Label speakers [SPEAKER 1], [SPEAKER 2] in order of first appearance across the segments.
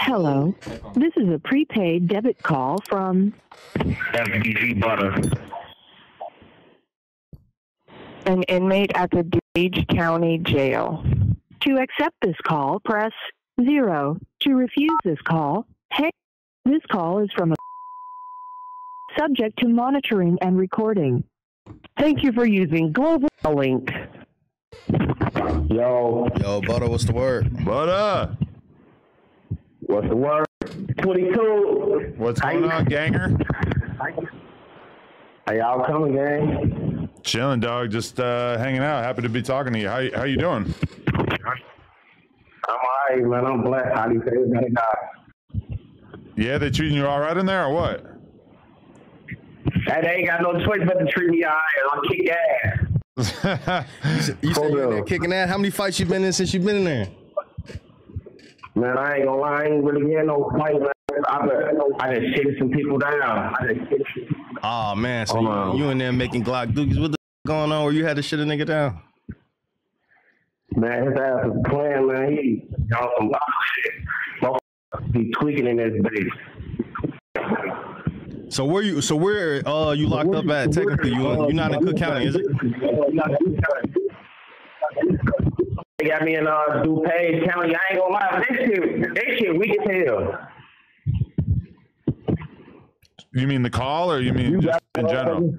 [SPEAKER 1] Hello. This is a prepaid debit call from
[SPEAKER 2] FBG Butta.
[SPEAKER 3] An inmate at the Dade County Jail.
[SPEAKER 1] To accept this call, press 0. To refuse this call, hey. This call is from a subject to monitoring and recording. Thank you for using Global Link.
[SPEAKER 2] Yo,
[SPEAKER 4] Butta, what's the word?
[SPEAKER 5] Butta,
[SPEAKER 2] what's the word? 22.
[SPEAKER 5] what's going on, ganger?
[SPEAKER 2] How y'all coming, gang?
[SPEAKER 5] Chilling, dog. Just hanging out. Happy to be talking to you. How you doing?
[SPEAKER 2] I'm alright, man. I'm blessed. How do you say it?
[SPEAKER 5] Yeah, they treating you all right in there, or what?
[SPEAKER 2] Hey, they ain't got no choice but to treat me all right. I'll kick ass.
[SPEAKER 4] You said you're in there kicking ass. How many fights you been in since you've been in there?
[SPEAKER 2] Man, I ain't gonna lie. I ain't really getting no fight, man. I just shitted some people down.
[SPEAKER 4] Oh, man. So you in there making Glock dookies. What the going on where you had to shit a nigga down?
[SPEAKER 2] Man, his ass was playing, man. He on some wild shit. Motherfucker be tweaking in this bitch.
[SPEAKER 4] So where you locked up at? Technically, you not in Cook County, is it?
[SPEAKER 2] They got me in DuPage County. I ain't gonna lie, this shit weak as hell.
[SPEAKER 5] You mean the call, or you mean just in general?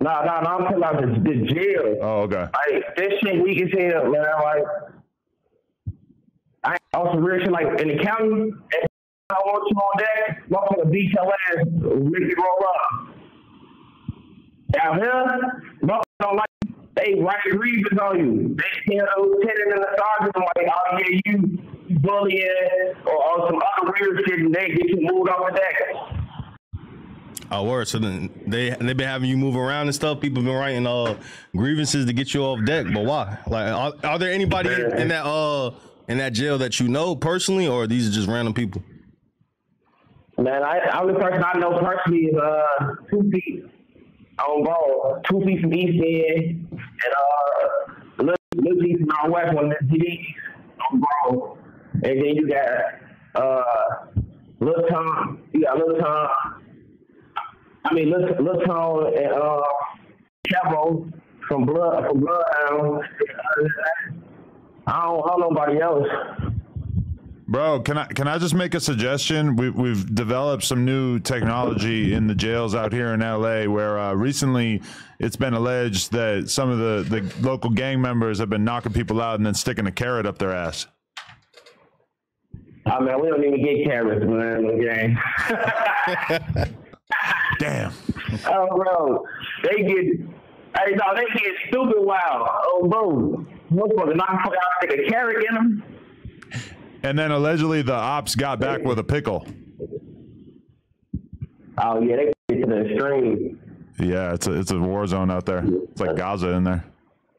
[SPEAKER 2] No, I'm talking about the jail.
[SPEAKER 5] Oh, okay.
[SPEAKER 2] Like, this shit weak as hell, man. Like, I also real shit, like, in the county, I want you on deck, motherfucker beat your ass, make you roll up. Down here, motherfucker don't like, they write grievance on you. They tell the lieutenant and the sergeant, like, oh yeah, you bullying, or some other weird shit, and they get you moved off the deck.
[SPEAKER 4] Oh, word. So then they been having you move around and stuff. People been writing grievances to get you off deck, but why? Like, are there anybody in that jail that you know personally, or are these just random people?
[SPEAKER 2] Man, the only person I know personally is 2 feet on ball, 2 feet from East End, and little feet from our West one, that's GD on ball. And then you got Lil Tom. You got Lil Tom. Lil Tom and Chavo from Bloodhound. I don't know nobody else.
[SPEAKER 5] Bro, can I just make a suggestion? We've developed some new technology in the jails out here in LA, where recently it's been alleged that some of the local gang members have been knocking people out and then sticking a carrot up their ass.
[SPEAKER 2] Oh man, we don't even get carrots, man, in the gang.
[SPEAKER 5] Damn.
[SPEAKER 2] Oh bro, they get stupid wild. Oh bro, motherfucker knock fuck out, stick a carrot in them.
[SPEAKER 5] And then allegedly the ops got back with a pickle.
[SPEAKER 2] Oh yeah, they get to the extreme.
[SPEAKER 5] Yeah, it's a war zone out there. It's like Gaza in there.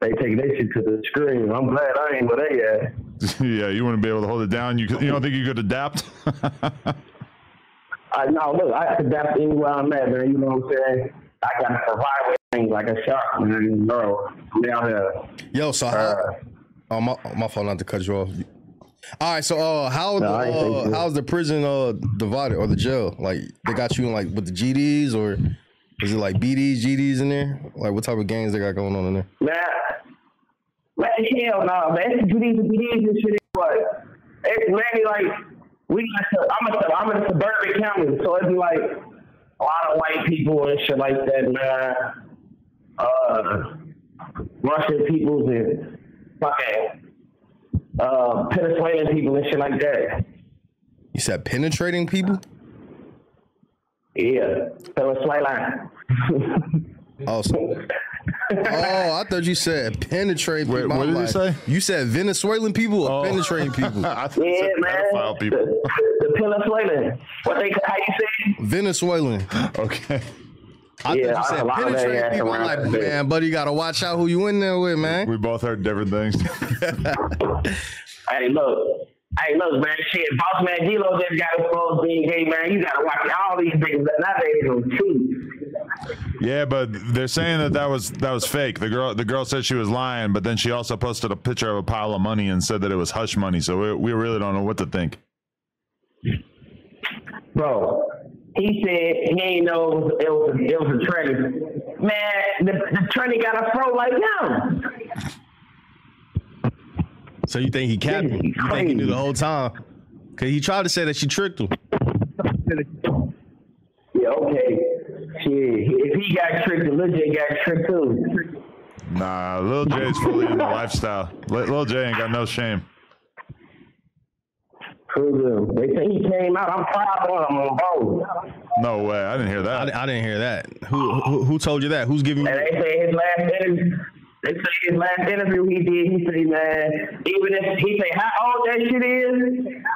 [SPEAKER 2] They take that shit to the extreme. I'm glad I ain't where they at.
[SPEAKER 5] Yeah, you wouldn't be able to hold it down. You don't think you could adapt?
[SPEAKER 2] No, look, I adapt anywhere I'm at, man. You know what I'm saying? I got to survive with things like a shark, man. Bro, I'm down here.
[SPEAKER 4] Yo, so my fault not to cut you off. All right, so how's the prison divided, or the jail? Like, they got you in like with the GDs, or is it like BDs, GDs in there? Like, what type of gangs they got going on in there?
[SPEAKER 2] Man, hell no, man. It's GDs and BDs and shit. But it's mainly like I'm in a suburban county, so it's like a lot of white people and shit like that, man. Russian people and fucking Venezuelan people and shit like that.
[SPEAKER 4] You said penetrating people?
[SPEAKER 2] Yeah, Venezuelan.
[SPEAKER 4] Oh, I thought you said penetrate people.
[SPEAKER 5] Wait, what did you say?
[SPEAKER 4] You said Venezuelan people or penetrating people?
[SPEAKER 5] I thought you said pedophile people.
[SPEAKER 2] The Venezuelan. How you say?
[SPEAKER 4] Venezuelan.
[SPEAKER 5] Okay.
[SPEAKER 4] I thought you said penetrating people. I'm like, man, buddy, you gotta watch out who you in there with, man.
[SPEAKER 5] We both heard different things.
[SPEAKER 2] Hey, look, Hey, look, man, shit, Boss Man D-Lo just got exposed being gay, man. You gotta watch all these niggas nowadays on cheap.
[SPEAKER 5] Yeah, but they're saying that was fake. The girl said she was lying, but then she also posted a picture of a pile of money and said that it was hush money. So we really don't know what to think.
[SPEAKER 2] Bro, he said he ain't know it was a tranny. Man, the tranny got a fro like him.
[SPEAKER 4] So you think he capped him? You think he knew the whole time? Cause he tried to say that she tricked him.
[SPEAKER 2] Yeah, okay. Shit, if he got tricked, Lil J got tricked too.
[SPEAKER 5] Nah, Lil J's fully in the lifestyle. Lil J ain't got no shame.
[SPEAKER 2] They say he came out. I'm proud of him on both.
[SPEAKER 5] No way. I didn't hear that.
[SPEAKER 4] I didn't hear that. Who told you that? Who's giving you?
[SPEAKER 2] And they say his last interview he did, he said, man, even if he say how old that shit is,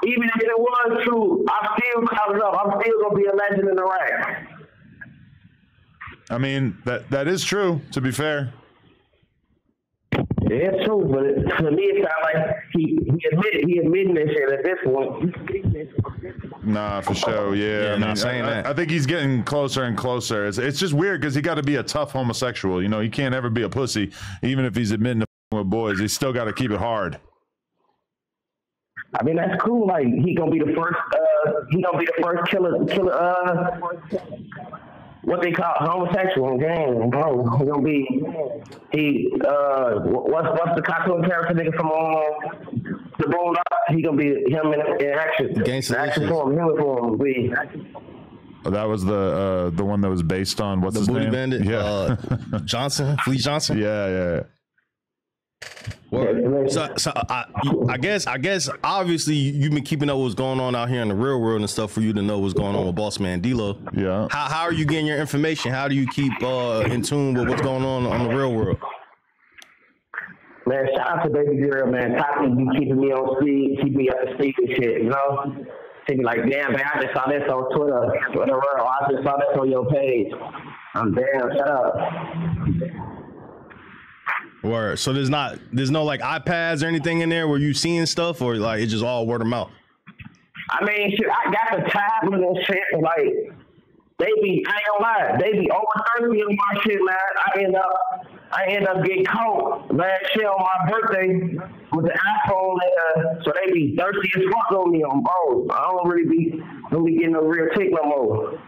[SPEAKER 2] even if it was true, I'm still coming up. I'm still gonna be a legend in the rap.
[SPEAKER 5] I mean, that is true, to be fair.
[SPEAKER 2] Yeah, it's true, but to me it sounds like he admitting that shit at this point.
[SPEAKER 5] Nah, for sure. Yeah,
[SPEAKER 4] I mean, saying that.
[SPEAKER 5] I think he's getting closer and closer. It's just weird because he got to be a tough homosexual. You know, he can't ever be a pussy, even if he's admitting to with boys. He's still got to keep it hard.
[SPEAKER 2] I mean, that's cool. Like he gonna be the first killer. What they call homosexual game, bro. He gonna be what's the cartoon character nigga from the Boondocks? He gonna be him in action. Action form, uniform.
[SPEAKER 5] Oh, that was the one that was based on what's his
[SPEAKER 4] Booty
[SPEAKER 5] name?
[SPEAKER 4] Bandit.
[SPEAKER 5] Yeah,
[SPEAKER 4] Fleet Johnson.
[SPEAKER 5] Yeah.
[SPEAKER 4] Well, so I guess obviously you've been keeping up what's going on out here in the real world and stuff for you to know what's going on with Boss Man D-Lo.
[SPEAKER 5] Yeah.
[SPEAKER 4] How are you getting your information? How do you keep in tune with what's going on the real world?
[SPEAKER 2] Man, shout out to baby girl, man. Tati be keeping me on speed, keep me up to speed and shit, you know? She be like, damn, man, I just saw this on Twitter. I just saw this on your page. I'm damn, shut up.
[SPEAKER 4] Word. So there's no like iPads or anything in there where you seeing stuff, or like it's just all word of mouth?
[SPEAKER 2] I mean, shit, I got the tablet and shit, and like, I ain't gonna lie, they be over 30 in my shit, man. I end up getting caught last year on my birthday with the iPhone, so they be thirsty as fuck on me on both. I don't be getting no real tick no more.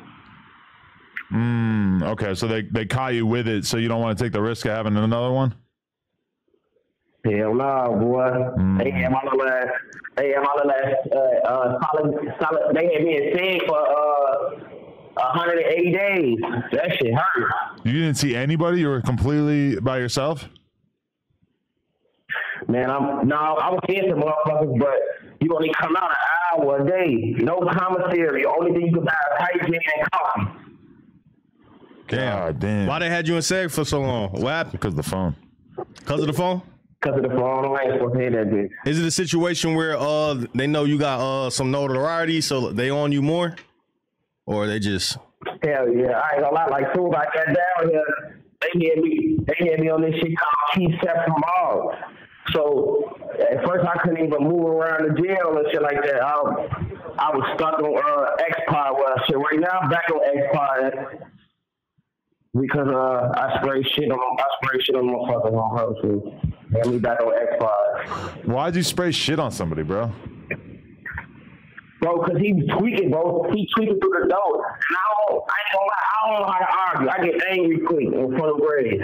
[SPEAKER 5] Okay, so they caught you with it, so you don't want to take the risk of having another one?
[SPEAKER 2] Hell no, boy. They had my little solid. They had me in SIG for 180 days. That shit hurt.
[SPEAKER 5] You didn't see anybody? You were completely by yourself?
[SPEAKER 2] Man, I was seeing some motherfuckers, but you only come out an hour a day. No commissary. The only thing you can buy is hygiene and coffee.
[SPEAKER 5] Damn.
[SPEAKER 4] Why they had you in SEG for so long? What happened?
[SPEAKER 5] Because of the phone.
[SPEAKER 4] Because of the phone?
[SPEAKER 2] Because of the phone. I ain't supposed to hear that bitch.
[SPEAKER 4] Is it a situation where they know you got some notoriety, so they on you more? Or they just...
[SPEAKER 2] Hell yeah. I ain't gonna lie. Like, soon as I got down here, they had me on this shit called Key Step from Mall. So, at first I couldn't even move around the jail and shit like that. I was stuck on X-Pod. Well, shit, right now I'm back on X-Pod. Because I spray shit on motherfuckers on her, so got me back on X-Pod.
[SPEAKER 5] Why'd you spray shit on somebody, bro?
[SPEAKER 2] Bro, because he tweaking, bro. He tweaking through the door. And I ain't gonna lie, I don't know how to argue. I get angry quick in front of grades.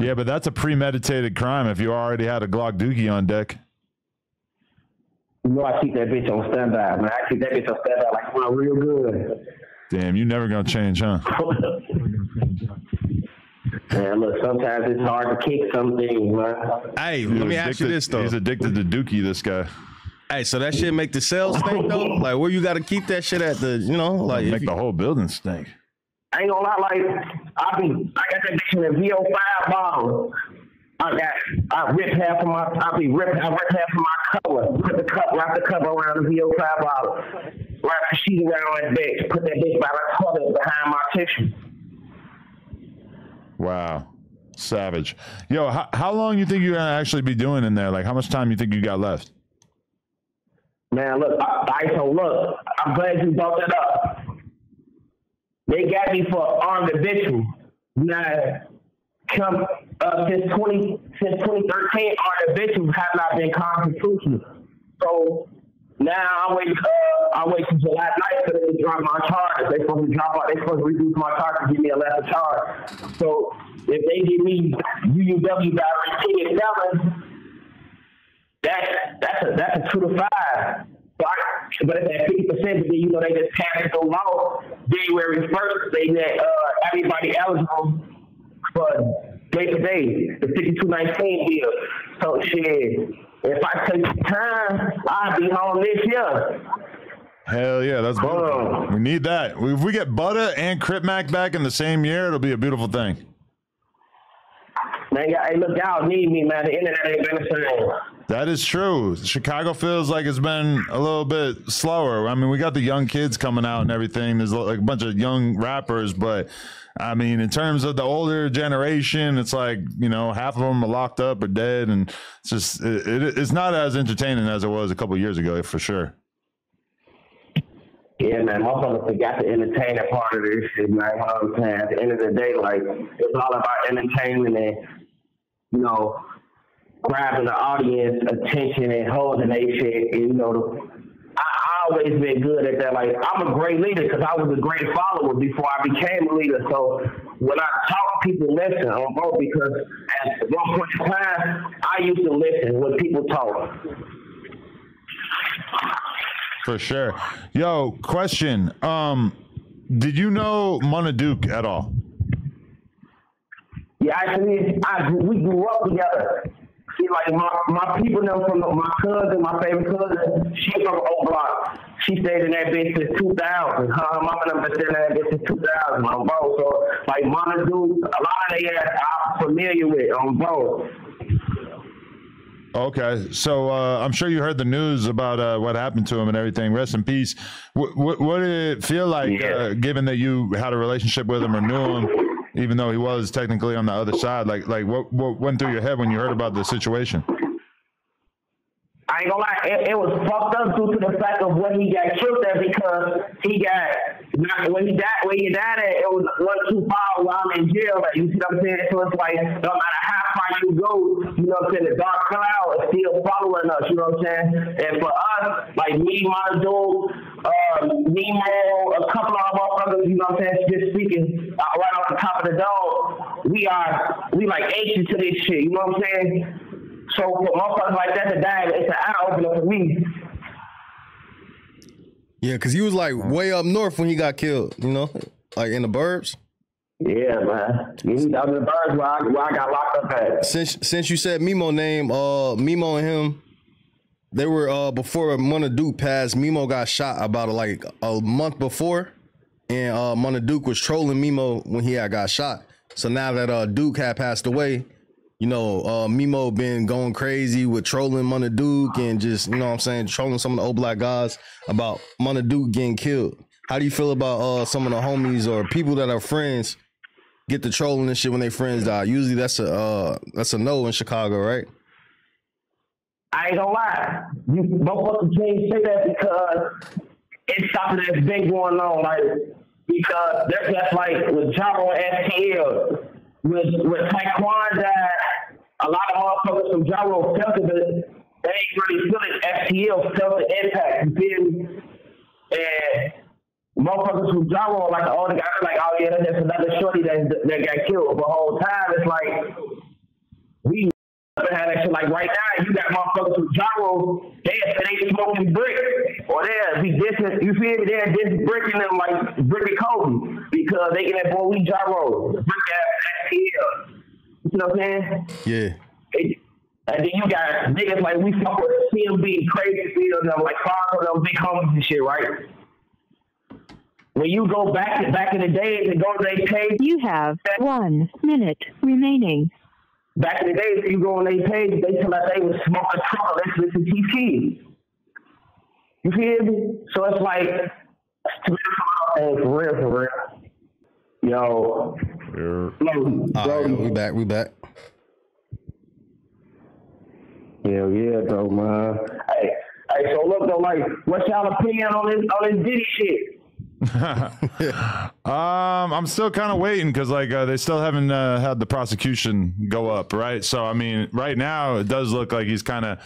[SPEAKER 5] Yeah, but that's a premeditated crime if you already had a Glock dookie on deck.
[SPEAKER 2] You know I keep that bitch on standby, man. I keep that bitch on standby like when I'm real good.
[SPEAKER 5] Damn, you never gonna change, huh?
[SPEAKER 2] Man, look, sometimes it's hard to kick some things, man.
[SPEAKER 4] Hey, let me ask you this, though.
[SPEAKER 5] He's addicted to dookie, this guy.
[SPEAKER 4] Hey, so that shit make the cells stink, though? Like, where you got to keep that shit at the, you know? Like,
[SPEAKER 5] make the whole building stink.
[SPEAKER 2] I ain't gonna lie, like, I got that bitch in a VO5 bottle. I rip half of my cover, wrap the cover around the VO5 bottle, wrap the sheet around that bitch, put that bitch by the toilet behind my tissue.
[SPEAKER 5] Wow. Savage. Yo, how long you think you're gonna actually be doing in there? Like, how much time you think you got left?
[SPEAKER 2] Man, look, look, I'm glad you brought that up. They got me for armed habitual. Now, since 2013, armed habituals have not been constitutional. So now I'm waiting till July 9th for them to drop my charges. They supposed to reduce my charge and give me a lesser charge. So if they give me UUW by repeated felons, that's a 2 to 5. But it's at 50%, but then they just passed the law January 1st, saying that everybody eligible for day-to-day, the 5219 bill. So shit, if I take the time, I'll be home this year.
[SPEAKER 5] Hell yeah, that's beautiful. We need that. If we get Butta and Crip Mac back in the same year, it'll be a beautiful thing.
[SPEAKER 2] Man, hey, look, y'all need me, man. The internet ain't been the same.
[SPEAKER 5] That is true. Chicago feels like it's been a little bit slower. I mean, we got the young kids coming out and everything. There's like a bunch of young rappers, but I mean, in terms of the older generation, it's like, half of them are locked up or dead, and it's just it's not as entertaining as it was a couple of years ago, for sure.
[SPEAKER 2] Yeah, man, motherfuckers forgot the entertainment part of this shit, man. You know what I'm saying? At the end of the day, like, it's all about entertainment and, grabbing the audience attention and holding their shit. And, I always been good at that. Like, I'm a great leader because I was a great follower before I became a leader. So when I talk, people listen on both, because at one point in time, I used to listen when people talk.
[SPEAKER 5] For sure. Yo, question. Did you know Munna Duke at all?
[SPEAKER 2] Yeah, actually, we grew up together. See, like, my people know from my cousin, my favorite cousin, she's from O Block. She stayed in that bitch since 2000. Her mama and them been staying in that bitch since 2000 on both. So, like, Munna Duke, a lot of they I'm familiar with on both.
[SPEAKER 5] Okay, so I'm sure you heard the news about what happened to him and everything. Rest in peace. What did it feel like, given that you had a relationship with him or knew him, even though he was technically on the other side? Like what went through your head when you heard about the situation?
[SPEAKER 2] I ain't gonna lie, it was fucked up due to the fact of when he got killed at, because when he died at, it was 125 while I'm in jail. Like, you see what I'm saying? So it's like, no matter how far you go, you know what I'm saying, the dark cloud is still following us, you know what I'm saying? And for us, like me, Munna Duke, Nemo, a couple of motherfuckers, you know what I'm saying, just speaking right off the top of the dome, we like anxious to this shit, you know what I'm saying? So for motherfuckers like that to die, it's an eye opener for me.
[SPEAKER 4] Yeah, because he was like way up north when he got killed, like in the burbs.
[SPEAKER 2] Yeah, man. He was out in the burbs where I got locked up at.
[SPEAKER 4] Since you said Mimo name, Mimo and him, they were before Munna Duke passed. Mimo got shot about like a month before, and Munna Duke was trolling Mimo when he had got shot. So now that Duke had passed away, Mimo been going crazy with trolling Munna Duke and just, trolling some of the old black guys about Munna Duke getting killed. How do you feel about some of the homies or people that are friends get the trolling and shit when they friends die? Usually that's a no in Chicago, right?
[SPEAKER 2] I ain't gonna lie. You motherfuckers can't say that because it's something that's been going on. Like, because that's just like with Jaro and STL. With Taekwon died, a lot of motherfuckers from Jaro felt it, but they ain't really feeling STL felt the impact. You feel me? And motherfuckers from Jaro, like the older guys, like, oh yeah, that's another shorty that got killed. But the whole time, it's like, we had that shit. Like right now, you got motherfuckers from Jaro, they smoking brick, or they'll be dissing, you feel me? They're just bricking them like Bricky Kobe, because they get that boy, we Jaro, brick ass STL. You know what I'm saying?
[SPEAKER 4] Yeah.
[SPEAKER 2] And then you got niggas like we fuck with CMB, crazy field, them like five of them big homies and shit, right? When you go back in the days and go to their page,
[SPEAKER 1] you have 1 minute remaining.
[SPEAKER 2] Back in the days, you go on their page, they tell us they was smoking trouble, let's listen to TT. You feel me? So it's like, for real. Yo,
[SPEAKER 4] We back.
[SPEAKER 2] Hell yeah, though, man. Hey, so look though, like, what's y'all opinion on this Diddy shit?
[SPEAKER 5] I'm still kind of waiting because like they still haven't had the prosecution go up, right? So I mean, right now it does look like he's kind of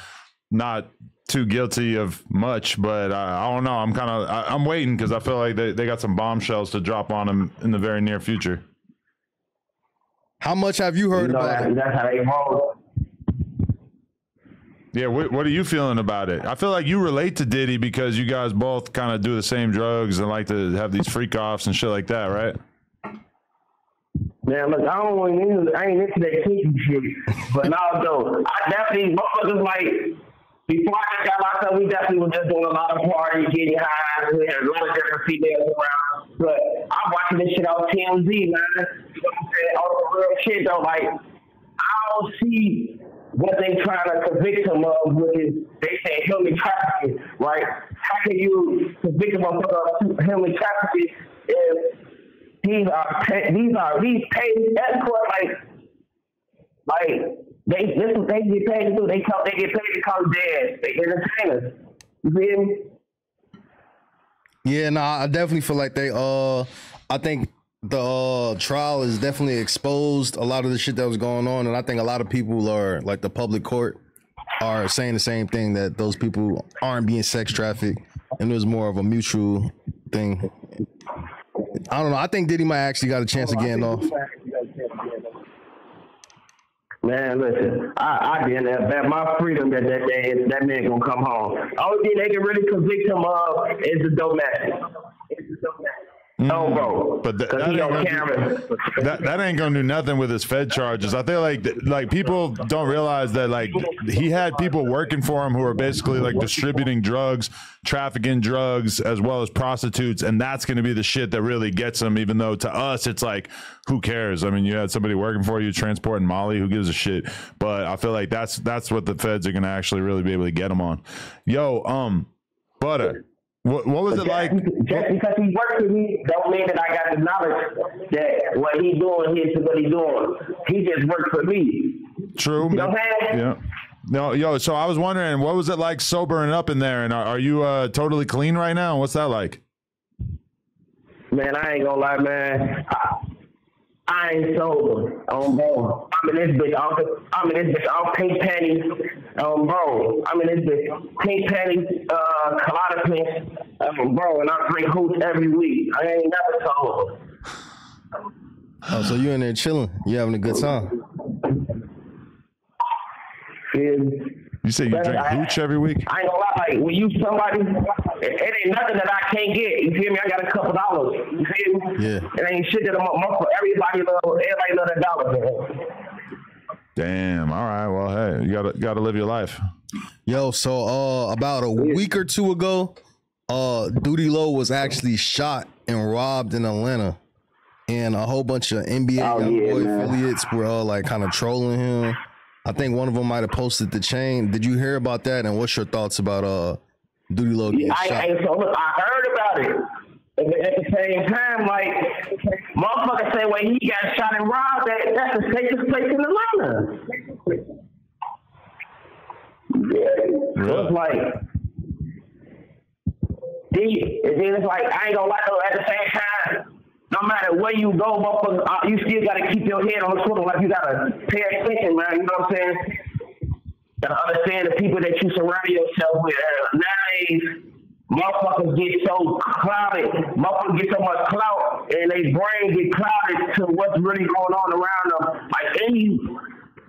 [SPEAKER 5] not too guilty of much, but I don't know. I'm waiting because I feel like they got some bombshells to drop on him in the very near future.
[SPEAKER 4] How much have you heard about it?
[SPEAKER 2] That's how they roll.
[SPEAKER 5] Yeah, what are you feeling about it? I feel like you relate to Diddy because you guys both kind of do the same drugs and like to have these freak offs and shit like that, right?
[SPEAKER 2] Man, look, I ain't into that kinky shit, but now though, I definitely motherfuckers like. Before I got locked up, we definitely were just doing a lot of parties, getting high. We had a lot of different females around. But I'm watching this shit on TMZ, man. You know what I'm saying? All the real shit, though. Like, I don't see what they trying to convict him of, which is, they say human trafficking, right? How can you convict him of human trafficking if these paid escort, like, They get paid to do. They get paid to call dads. They entertainers. You feel me?
[SPEAKER 4] Yeah, I definitely feel like I think the trial has definitely exposed a lot of the shit that was going on, and I think a lot of people are like the public court are saying the same thing, that those people aren't being sex trafficked, and it was more of a mutual thing. I don't know. I think Diddy might actually got a chance of getting off.
[SPEAKER 2] Man, listen, I didn't bet my freedom that man gonna come home. Only thing they can really convict him of is the domestic. No, bro.
[SPEAKER 5] But that ain't gonna do nothing with his Fed charges. I feel like people don't realize that like he had people working for him who are basically like distributing drugs, trafficking drugs, as well as prostitutes, and that's gonna be the shit that really gets him. Even though to us it's like, who cares? I mean, you had somebody working for you transporting Molly. Who gives a shit? But I feel like that's what the feds are gonna actually really be able to get him on. Yo, Butta. What was it like?
[SPEAKER 2] Just because he worked with me, don't mean that I got the knowledge that what he's doing is what he's doing. He just worked for me.
[SPEAKER 5] True.
[SPEAKER 2] You know what I'm saying?
[SPEAKER 5] Yeah. No, yo. So I was wondering, what was it like sobering up in there? And are you totally clean right now? What's that like?
[SPEAKER 2] Man, I ain't gonna lie, man. I ain't sober. I'm in this bitch. I'm in this bitch. I'm pink panties. Bro. I'm in this bitch. Pink panties, colada pinks. Bro, and I drink hooch every week. I ain't never sober.
[SPEAKER 4] Oh, so you in there chilling? You having a good time?
[SPEAKER 5] You say you drink hooch every week?
[SPEAKER 2] I ain't gonna lie, like, when you somebody, it ain't nothing that I can't get. You feel me? I got a couple dollars. You feel me? Yeah. It ain't shit that I'm up for. Everybody love that dollar, man.
[SPEAKER 5] Damn. All right. Well, hey, you gotta live your life.
[SPEAKER 4] Yo, so about a week or two ago, Duty Low was actually shot and robbed in Atlanta, and a whole bunch of NBA Youngboy affiliates were like kind of trolling him. I think one of them might have posted the chain. Did you hear about that? And what's your thoughts about Duty Low getting shot?
[SPEAKER 2] So look, I heard about it. At the same time, like, motherfuckers say when he got shot and robbed, that's the safest place in Atlanta. Yeah. So it's like, and then it's like, I ain't gonna lie, though, at the same time, no matter where you go, motherfucker, you still gotta keep your head on the swivel. Like, you gotta pay attention, man. You know what I'm saying? Gotta understand the people that you surround yourself with. Nowadays, motherfuckers get so clouded. Motherfuckers get so much clout, and their brain get clouded to what's really going on around them. Like,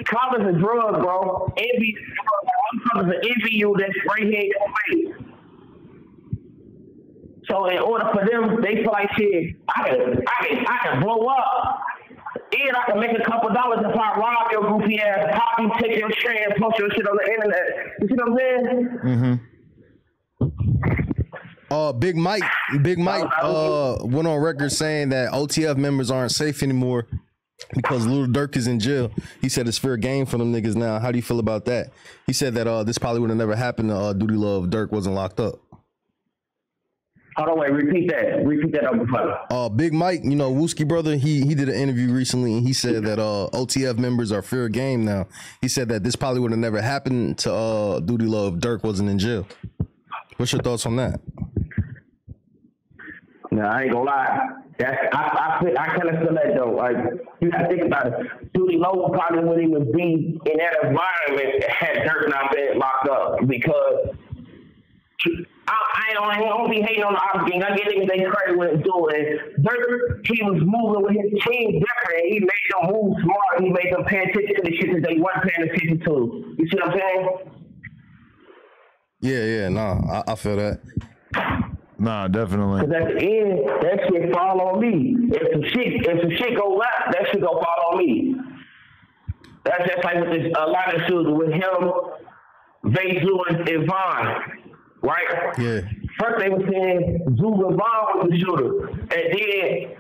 [SPEAKER 2] clout is a drug, bro. Envy, motherfuckers envy you that's right here in your face. So in order for them, they feel like, shit, I can blow up. And I can make a couple dollars if I rob your goofy ass, pop you, take your train, post your shit on the internet. You see what I'm saying?
[SPEAKER 4] Mm-hmm. Big Mike went on record saying that OTF members aren't safe anymore because Lil Durk is in jail. He said it's fair game for them niggas now. How do you feel about that? He said that this probably would have never happened to Duty Love if Durk wasn't locked up.
[SPEAKER 2] Hold on, wait, repeat that over for me.
[SPEAKER 4] Big Mike, you know, Wooski brother, he did an interview recently and he said that OTF members are fair game now. He said that this probably would have never happened to Duty Love if Dirk wasn't in jail. What's your thoughts on that?
[SPEAKER 2] No, I ain't gonna lie. I kind of feel that though. Like, you gotta think about it. Duty Love probably wouldn't even be in that environment had Dirk not been locked up, because I don't be hating on the Ops gang. I get niggas they credit when it's doing. Dirk, he was moving with his team different. He made them move smart. He made them pay attention to the shit that they weren't paying attention to. You see what I'm saying?
[SPEAKER 4] Yeah, nah, I feel that.
[SPEAKER 5] Nah, definitely.
[SPEAKER 2] Because at the end, that shit fall on me. If the shit go left, that shit go fall on me. That's just like with this, a lot of shooters with him, Vazoo and Vaughn, right?
[SPEAKER 4] Yeah.
[SPEAKER 2] First they were saying Zoo and Vaughn was the shooter, and then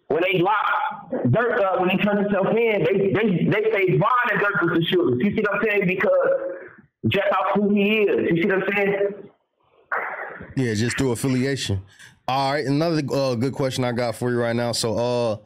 [SPEAKER 2] when they locked Dirk up, when he turned himself in, they say Vaughn and Dirk was the shooters. You see what I'm saying? Because just off who he is. You see what I'm saying?
[SPEAKER 4] Yeah, just through affiliation. All right, another good question I got for you right now. So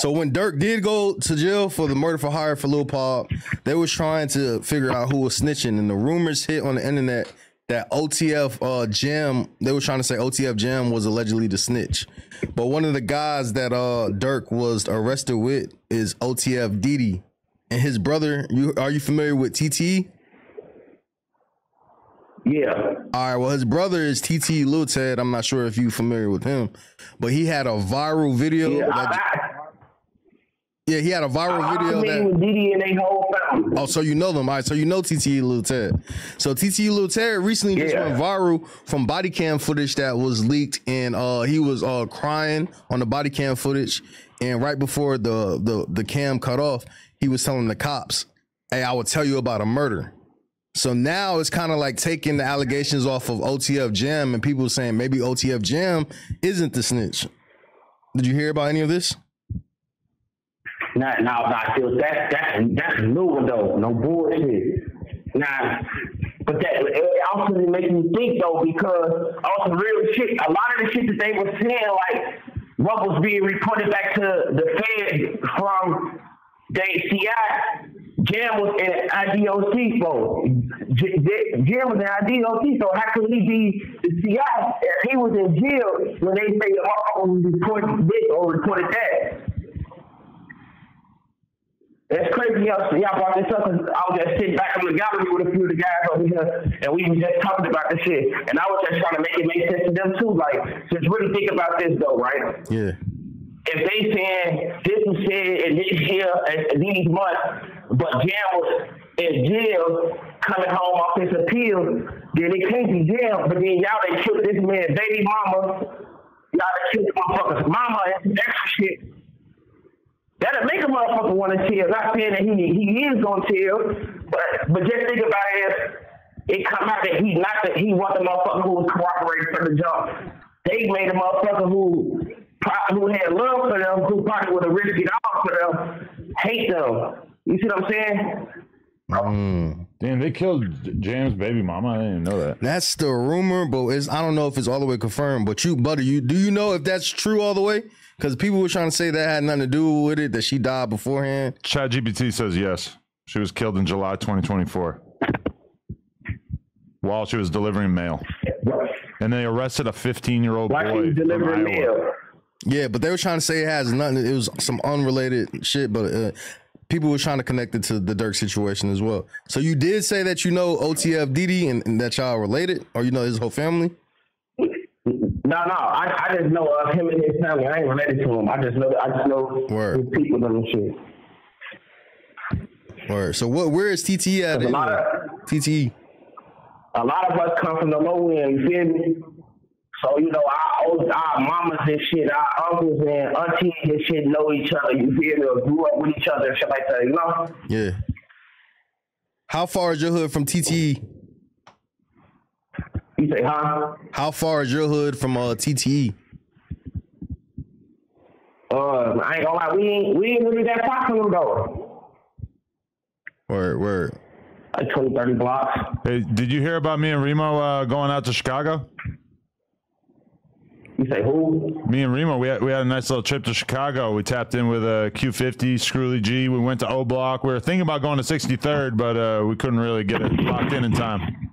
[SPEAKER 4] when Dirk did go to jail for the murder for hire for Lil Pop, they was trying to figure out who was snitching, and the rumors hit on the internet that OTF Jam, they were trying to say OTF Jam was allegedly the snitch. But one of the guys that Dirk was arrested with is OTF Didi, and his brother. Are you familiar with TT?
[SPEAKER 2] Yeah.
[SPEAKER 4] All right, well, his brother is TT Lil Ted. I'm not sure if you're familiar with him, but he had a viral video. He had a viral video that.
[SPEAKER 2] Didi and they whole family.
[SPEAKER 4] Oh, so you know them. All right, so you know TT Lil Ted. So TT Lil Ted recently just went viral from body cam footage that was leaked, and he was crying on the body cam footage, and right before the cam cut off, he was telling the cops, "Hey, I will tell you about a murder." So now it's kind of like taking the allegations off of OTF Jam, and people saying maybe OTF Jam isn't the snitch. Did you hear about any of this?
[SPEAKER 2] Nah, still that's a new one though. No bullshit. Nah, but that it also makes me think though, because also real shit. A lot of the shit that they were saying, like what was being reported back to the Fed from the CI. Jam was in IDOC, so Jam was in IDOC, so how could he be the CI if he was in jail when they say the motherfucker reported this or reported that? That's crazy y'all brought this up, because I was just sitting back in the gallery with a few of the guys over here, and we were just talking about this shit, and I was just trying to make it make sense to them too. Like, just really think about this though, right?
[SPEAKER 4] Yeah.
[SPEAKER 2] If they saying this was said in this year and these months, but Jam was in jail coming home off his appeal, then it can't be Jam. But then y'all they killed this man, baby mama. Y'all they killed the motherfucker's mama and some extra shit. That'll make a motherfucker want to chill. Not saying that he is gonna chill, but just think about it. It come out that he want the motherfucker who was cooperating from the jump. They made a motherfucker who had love for them, who probably would have risked it all for them, hate them. You see what I'm saying?
[SPEAKER 5] Damn, they killed Jam's baby mama. I didn't even know that.
[SPEAKER 4] That's the rumor, but I don't know if it's all the way confirmed. But do you know if that's true all the way? Because people were trying to say that had nothing to do with it, that she died beforehand.
[SPEAKER 5] ChatGPT says yes. She was killed in July 2024 while she was delivering mail. And they arrested a 15-year-old boy from Iowa. Mail.
[SPEAKER 4] Yeah, but they were trying to say it has nothing. It was some unrelated shit, but people were trying to connect it to the Dirk situation as well. So you did say that you know OTF Didi and that y'all related, or you know his whole family?
[SPEAKER 2] No, I just know of him and his family. I ain't related to him. I just know his people and shit.
[SPEAKER 4] Word. So where is TT at? TT.
[SPEAKER 2] A lot of us come from the low end, you feel me? So, you know, our mamas and shit, our uncles and aunties and shit know each other, you feel me, or grew up with each other and shit like that, you know?
[SPEAKER 4] Yeah. How far is your hood from TTE?
[SPEAKER 2] You say, huh?
[SPEAKER 4] How far is your hood from TTE?
[SPEAKER 2] I ain't gonna lie, we ain't really that far from them though.
[SPEAKER 4] Word.
[SPEAKER 2] Like 20, 30 blocks.
[SPEAKER 5] Hey, did you hear about me and Remo going out to Chicago?
[SPEAKER 2] You say who?
[SPEAKER 5] Me and Remo, we had a nice little trip to Chicago. We tapped in with a Q50, Screwly G. We went to O Block. We were thinking about going to 63rd, but we couldn't really get it locked in time.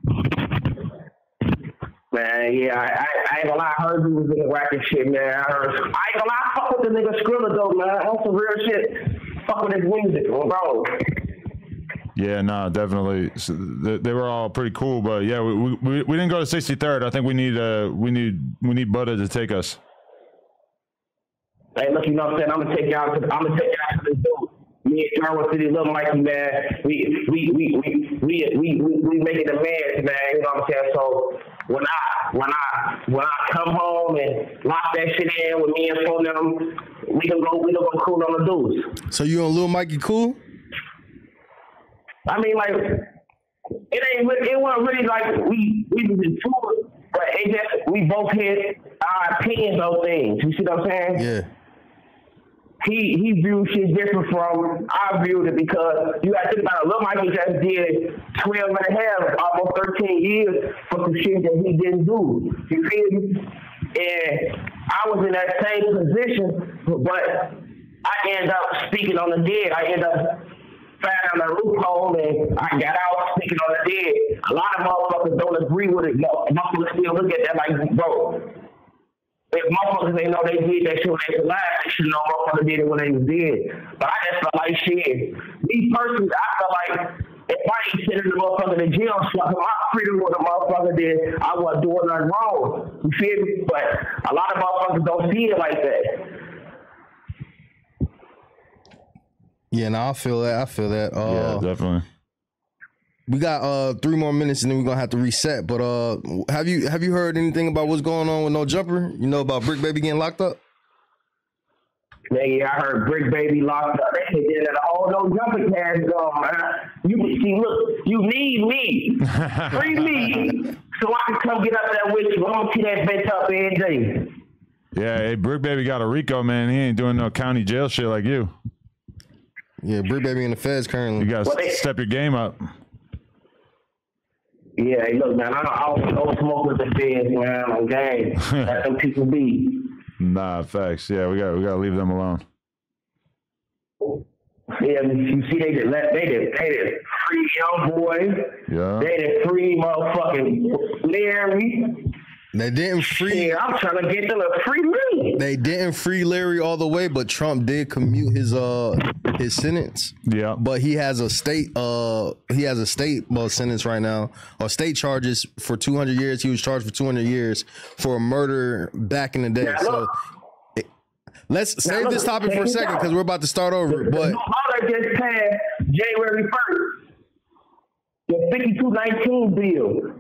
[SPEAKER 2] Man, yeah, I ain't gonna lie. I heard you was in the whack and shit, man. I ain't gonna lie. I fuck with the nigga Skrilla though, man. That's some real shit. Fuck with his music, bro.
[SPEAKER 5] Yeah, no, definitely. So they were all pretty cool, but yeah, we didn't go to 63rd. I think we need Butta to take us.
[SPEAKER 2] Hey, look, you know what I'm saying? I'm gonna take y'all to this dude. Me and Jarwin City, Little Mikey, man. We making a man, man. You know what I'm saying? So when I come home and lock that shit in with me and phone them, we gonna go cool on the dudes.
[SPEAKER 4] So you and Lil Mikey cool?
[SPEAKER 2] I mean, like, it wasn't really like we was into it, but it just, we both had our opinions on things. You see what I'm saying?
[SPEAKER 4] Yeah.
[SPEAKER 2] He viewed shit different from I viewed it, because you got to think about it. Lil Mikey just did 12 and a half, almost 13 years for some shit that he didn't do. You feel me? And I was in that same position, but I ended up speaking on the dead. I ended up found a loophole and I got out speaking on the dead. A lot of motherfuckers don't agree with it. No, motherfuckers still look at that like, bro, if motherfuckers ain't know they did that shit when they was alive, they should know motherfuckers did it when they was dead. But I just felt like shit. Me personally, I felt like if I ain't sending the motherfucker to jail, my freedom with the motherfucker did, I wasn't doing nothing wrong. You feel me? But a lot of motherfuckers don't see it like that.
[SPEAKER 4] Yeah, no, I feel that.
[SPEAKER 5] Yeah, definitely.
[SPEAKER 4] We got 3 more minutes and then we're gonna have to reset. But have you heard anything about what's going on with No Jumper? You know about Brick Baby getting locked up?
[SPEAKER 2] Yeah, I heard Brick Baby locked up. They did a whole No Jumper cash going, man. You see, look, you need me. Free me so I can come get up there with you. I don't see that bitch up every day.
[SPEAKER 5] Yeah, hey, Brick Baby got a Rico, man. He ain't doing no county jail shit like you.
[SPEAKER 4] Yeah, Brick Baby in the feds currently.
[SPEAKER 5] You gotta step your game up.
[SPEAKER 2] Yeah, hey, look, man, I don't smoke with the feds, man. I'm game. Let them people be.
[SPEAKER 5] Nah, facts. Yeah, we gotta leave them alone.
[SPEAKER 2] Yeah, you see, they did free Youngboy.
[SPEAKER 5] Yeah.
[SPEAKER 2] They did free motherfucking Larry.
[SPEAKER 4] They didn't free.
[SPEAKER 2] Yeah, I'm trying to get them to free me.
[SPEAKER 4] They didn't free Larry all the way, but Trump did commute his sentence.
[SPEAKER 5] Yeah.
[SPEAKER 4] But he has a state sentence right now, or state charges for 200 years. He was charged for 200 years for a murder back in the day.
[SPEAKER 2] Yeah,
[SPEAKER 4] so let's save this topic for a second because we're about to start over. But
[SPEAKER 2] the law that just passed January 1st, the 5219 bill,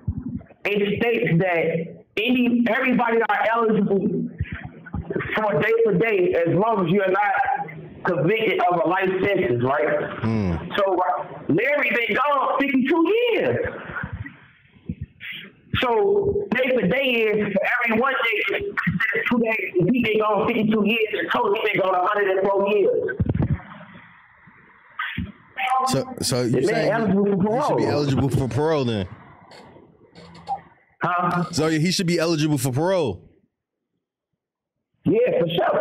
[SPEAKER 2] it states that everybody are eligible for day for day as long as you're not convicted of a life sentence, right? So Larry been gone 52 years. So day for day is for every 1 day is considered 2 days. If he been gone 52 years, in total he been gone 104 years.
[SPEAKER 4] So you're saying he should be eligible for parole then? So he should be eligible for parole.
[SPEAKER 2] Yeah, for sure.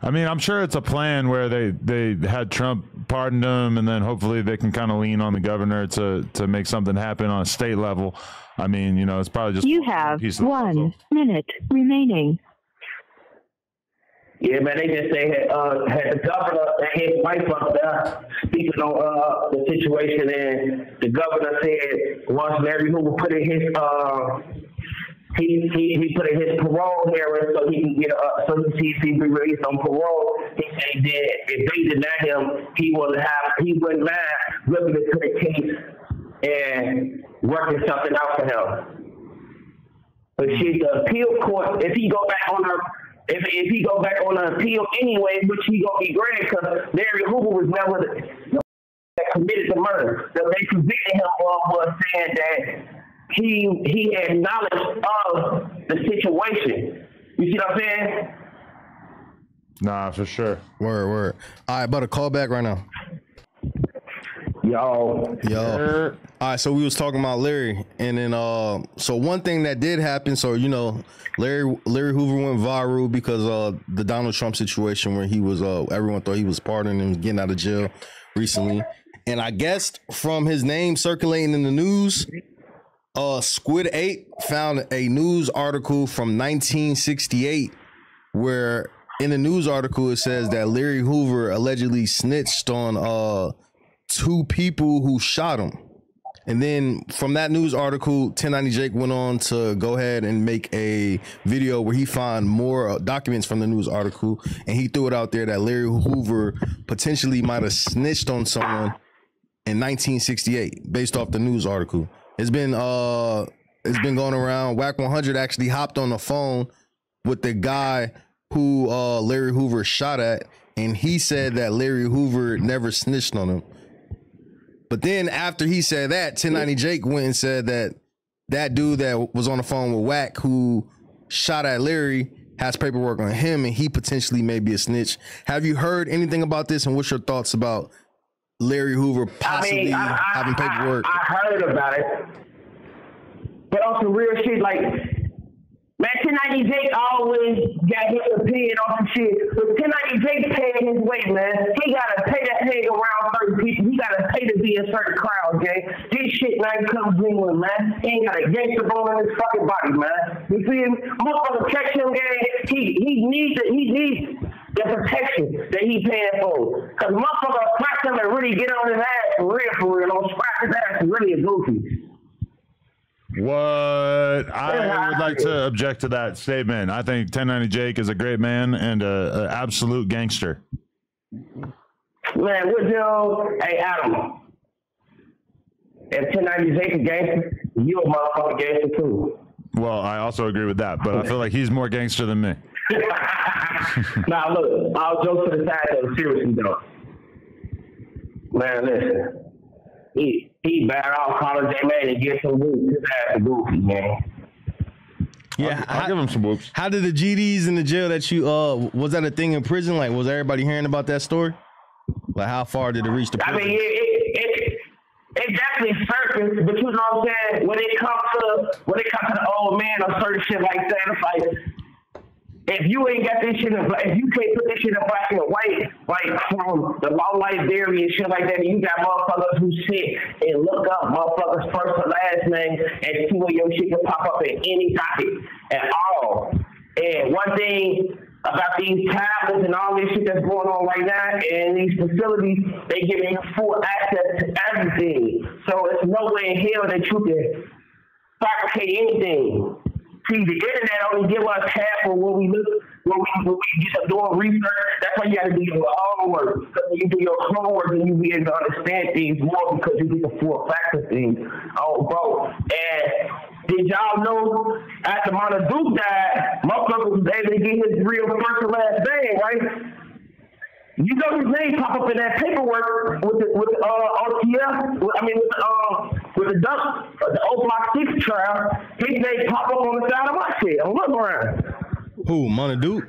[SPEAKER 5] I mean, I'm sure it's a plan where they had Trump pardon him, and then hopefully they can kind of lean on the governor to make something happen on a state level. I mean, you know, it's probably just
[SPEAKER 1] you have 1 minute remaining.
[SPEAKER 2] Yeah, man, they just say had the governor and his wife up there speaking on the situation, and the governor said once Larry Hoover put in his he put in his parole hearing so he can get so he can be released on parole. He said that if they deny him, he wouldn't mind looking into the case and working something out for him. But shit, the appeal court, if he go back on the appeal anyway, which he gonna be granted because Larry Hoover was never committed the murder. So they convicted him was saying that he had knowledge of the situation. You see what I'm saying?
[SPEAKER 5] Nah, for sure.
[SPEAKER 4] Word. All right, about to call back right now.
[SPEAKER 2] Yo.
[SPEAKER 4] All right, so we was talking about Larry, And then so one thing that did happen, so you know, Larry Hoover went viral because the Donald Trump situation where he was everyone thought he was pardoning and getting out of jail recently. And I guess from his name circulating in the news, Squid 8 found a news article from 1968 where in the news article it says that Larry Hoover allegedly snitched on 2 people who shot him. And then from that news article, 1090 Jake went on to go ahead and make a video where he found more documents from the news article, and he threw it out there that Larry Hoover potentially might have snitched on someone in 1968 based off the news article. It's been going around. Whack 100 actually hopped on the phone with the guy who Larry Hoover shot at, and he said that Larry Hoover never snitched on him. But then after he said that, 1090 Jake went and said that dude that was on the phone with Wack who shot at Larry has paperwork on him and he potentially may be a snitch. Have you heard anything about this, and what's your thoughts about Larry Hoover possibly having paperwork?
[SPEAKER 2] I heard about it. But on some real shit, like, man, 1090 Jake always got his opinion on some shit. But 1090 Jake paying his way, man. He got to pay to hang around certain people. He got to pay to be in certain crowds, gang. This shit now comes genuine, man. He ain't got a gangster bone in his fucking body, man. You see him? Motherfucker catch him, gang. He needs the protection that he paying for. Because motherfucker scratch him and really get on his ass for real. Don't scratch his ass and really a goofy.
[SPEAKER 5] What? I would like to object to that statement. I think 1090 Jake is a great man and an absolute gangster.
[SPEAKER 2] Man, hey, Adam. If 1090 Jake is gangster, you a motherfucking gangster too.
[SPEAKER 5] Well, I also agree with that, but I feel like he's more gangster than me.
[SPEAKER 2] Nah, look, I'll joke to the side though, seriously though. Man, listen. He bad off college, man, and get some whoops. His ass a goofy, man.
[SPEAKER 4] Yeah,
[SPEAKER 5] I'll give him some whoops.
[SPEAKER 4] How did the GDs in the jail that you was that a thing in prison? Like, was everybody hearing about that story? Like, how far did it reach the prison?
[SPEAKER 2] I mean, it definitely surfaced, but you know what I'm saying? When it comes to the old man or certain shit like that, it's like, if you ain't got this shit, if you can't put this shit in black and white, like from the low life dairy and shit like that, and you got motherfuckers who sit and look up motherfuckers' first or last name and see where your shit can pop up in any topic at all. And one thing about these tablets and all this shit that's going on right now, and these facilities, they giving you full access to everything. So it's no way in hell that you can fabricate anything. See, the internet only give us half of what we look, when we get up doing research. That's why you got to do your homework. Because when you do your homework, then you be able to understand things more because you get the full facts of things. Oh, bro. And did y'all know after Munna died, motherfucker was able to get his real first and last name, right? You know his name pop up in that paperwork with the OTF. With the duck, the O Block 6 trial. His name pop up on the side of my shit. I'm looking around.
[SPEAKER 4] Who, Munna Duke?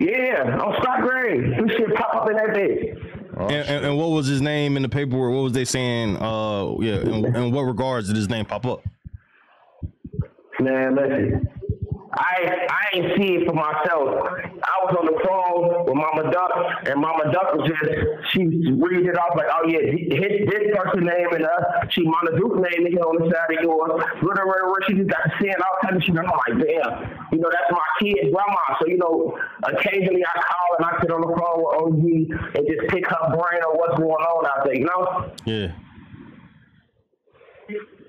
[SPEAKER 2] Yeah, on Stock Grade. This shit pop up in that bitch.
[SPEAKER 4] Oh, and what was his name in the paperwork? What was they saying? In what regards did his name pop up?
[SPEAKER 2] Man, listen. I ain't see it for myself. I was on the phone with Mama Duck, and Mama Duck was she read it off like, oh yeah, this person's name and she Munna Duke's name here on the side of yours. Where she just got to saying all kinds of shit. And I'm like, damn, you know, that's my kid's grandma. So, you know, occasionally I call and I sit on the phone with OG and just pick her brain on what's going on out there, you know?
[SPEAKER 4] Yeah.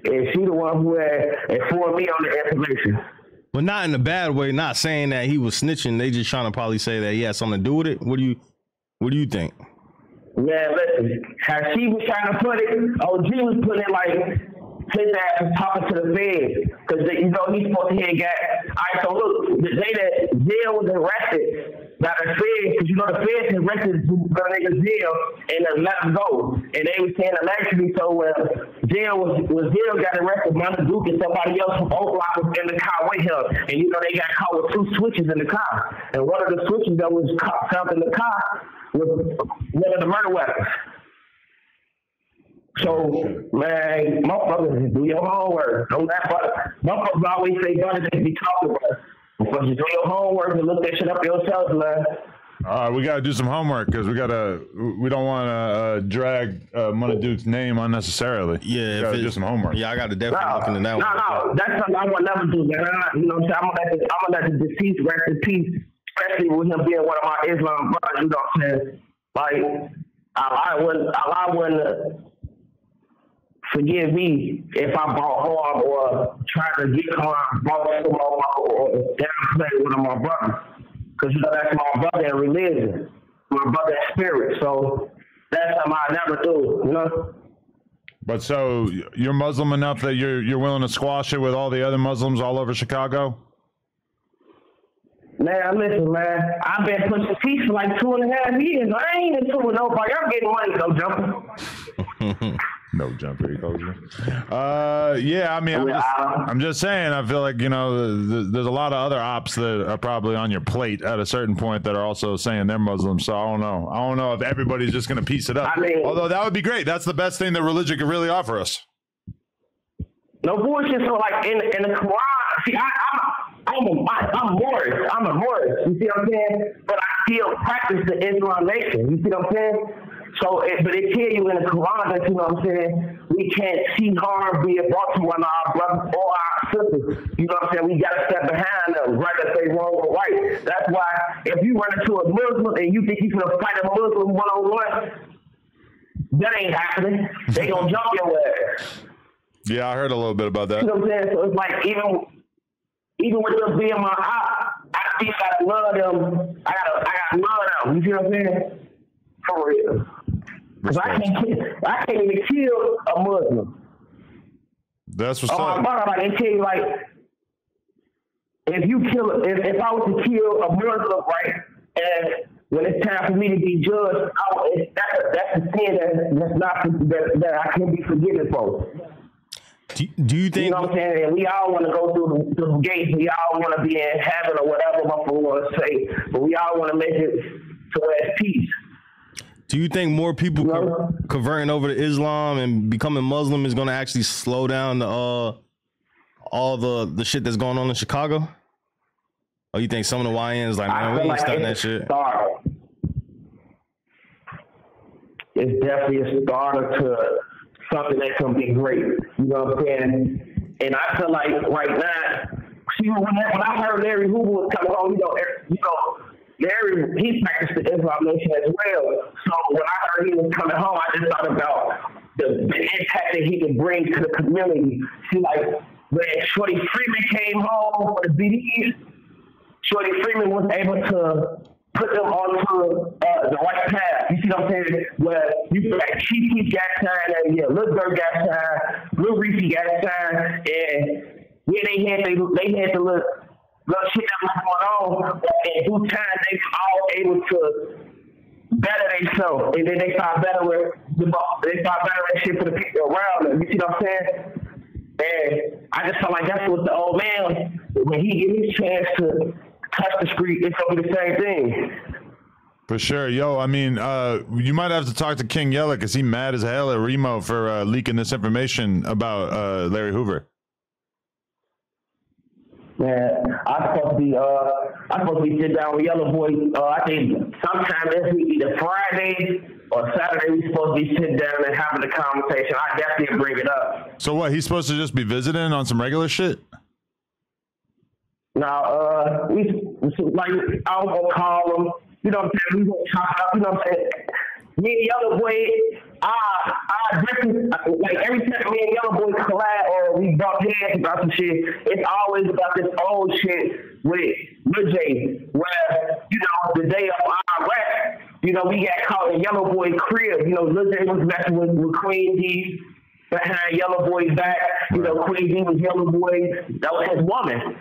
[SPEAKER 2] And she the one who had informed me on the information.
[SPEAKER 4] But not in a bad way, not saying that he was snitching. They just trying to probably say that he had something to do with it. What do you think?
[SPEAKER 2] Man, listen, how she was trying to put it, OG was putting it like his ass was talking to the feds. Because, you know, he's supposed to get all right, so look, the day that Jail was arrested by the feds, because, you know, the feds arrested the nigga Jail and let him go. And they were saying allegedly, so Jail got arrested, Munna Duke and somebody else from O Block was in the car with him. And, you know, they got caught with 2 switches in the car. And one of the switches that was found in the car was one of the murder weapons. So, man, motherfuckers, do your homework. Don't that butter. Motherfuckers always say butter just be talking about it. But you do your homework and look that shit up yourself, man.
[SPEAKER 5] We gotta do some homework because we don't want to drag Munna Duke's name unnecessarily.
[SPEAKER 4] Yeah,
[SPEAKER 5] we gotta do some homework.
[SPEAKER 4] Yeah, I gotta definitely look into that one.
[SPEAKER 2] No, that's something I would never do, man. You know what I'm saying? I'm gonna let the deceased rest in peace, especially with him being one of my Islam brothers. You know what I'm saying? Like, I wouldn't forgive me if I brought harm or tried to get harm, brought some or downplay one of my brothers. Because, you know, that's my brother in religion, my brother in spirit. So that's something I never do, you know?
[SPEAKER 5] But so you're Muslim enough that you're willing to squash it with all the other Muslims all over Chicago?
[SPEAKER 2] Man, listen, man. I've been pushing peace for like 2.5 years. I ain't into with nobody. I'm getting money, no jumper.
[SPEAKER 5] No jumper, he calls you. Yeah, I mean, I'm just saying, I feel like, you know, there's a lot of other ops that are probably on your plate at a certain point that are also saying they're Muslim. So I don't know. I don't know if everybody's just going to piece it up. I mean, although that would be great. That's the best thing that religion could really offer us.
[SPEAKER 2] No bullshit. So, like, in the Quran, see, I'm a Moorish. I'm a Moorish. You see what I'm saying? But I still practice the Islam nation. You see what I'm saying? So, but it tell you in the Quran that, you know what I'm saying, we can't see harm being brought to one of our brothers or our sisters. You know what I'm saying? We got to step behind them, right, if they wrong or right. That's why if you run into a Muslim and you think you're going to fight a Muslim one-on-one, that ain't happening. They going to jump your ass.
[SPEAKER 5] Yeah, I heard a little bit about that.
[SPEAKER 2] You know what I'm saying? So it's like, even with them being my op, I still gotta love them. I gotta love them. You see what I'm saying? For real. Because I can't even kill a Muslim.
[SPEAKER 5] That's what's up.
[SPEAKER 2] Like, they tell you, like, if I was to kill a Muslim, right, and when it's time for me to be judged, that's a sin that I can't be forgiven for.
[SPEAKER 4] Do you think?
[SPEAKER 2] You know what I'm saying? And we all want to go through the gates. We all want to be in heaven or whatever motherfucker want to say. But we all want to make it to where it's peace.
[SPEAKER 4] Do you think more people converting over to Islam and becoming Muslim is going to actually slow down all the shit that's going on in Chicago? Or you think some of the YNs like, man, we ain't starting that shit?
[SPEAKER 2] It's definitely a starter to something that can be great. You know what I'm saying? And I feel like right now, see, when I heard Larry Hoover was coming home, Larry, he practiced the Islam nation as well. So when I heard he was coming home, I just thought about the impact that he could bring to the community. See, like, when Shorty Freeman came home for the BDs, Shorty Freeman was able to put them onto the right path. You see what I'm saying? Where you got Chief got signed, and Lil Durk got signed, Lil Reese got signed, and they had the little shit that was going on. In due time, they were all able to better themselves, and then they start bettering shit for the people around them. You see what I'm saying? And I just felt like that's what the old man, when he get his chance to touch the street, it's gonna be the same thing.
[SPEAKER 5] For sure. Yo, I mean, you might have to talk to King Yella because he mad as hell at Remo for leaking this information about Larry Hoover. Man,
[SPEAKER 2] I'm supposed to be sitting down with Youngboy. I think sometime this week, either Friday or Saturday, we're supposed to be sitting down and having a conversation. I definitely bring it up.
[SPEAKER 5] So what? He's supposed to just be visiting on some regular shit?
[SPEAKER 2] Now, I was gonna call him. You know what I'm saying? We gonna talk up. You know what I'm saying? Me and Youngboy, like every time me and Youngboy collab or we bump heads about some shit, it's always about this old shit with Lil J, where, the day of our rap, we got caught in Youngboy crib. Lil J was messing with Queen D behind Youngboy's back. Queen D was Youngboy, that was his woman.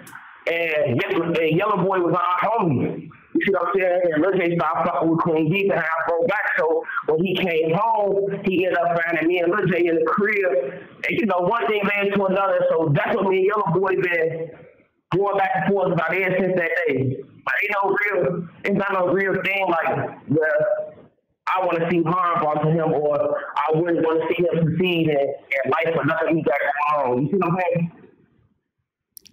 [SPEAKER 2] And Youngboy was our homie. You see what I'm saying? And Lil J started fucking with Queen D behind bro back. So when he came home, he ended up finding me and Lil J in the crib. And one thing led to another. So that's what me and Youngboy been going back and forth about ever since that day. But it's not no real thing like I want to see harm brought to him, or I wouldn't want to see him succeed in life or nothing he got going on. You see what I'm saying?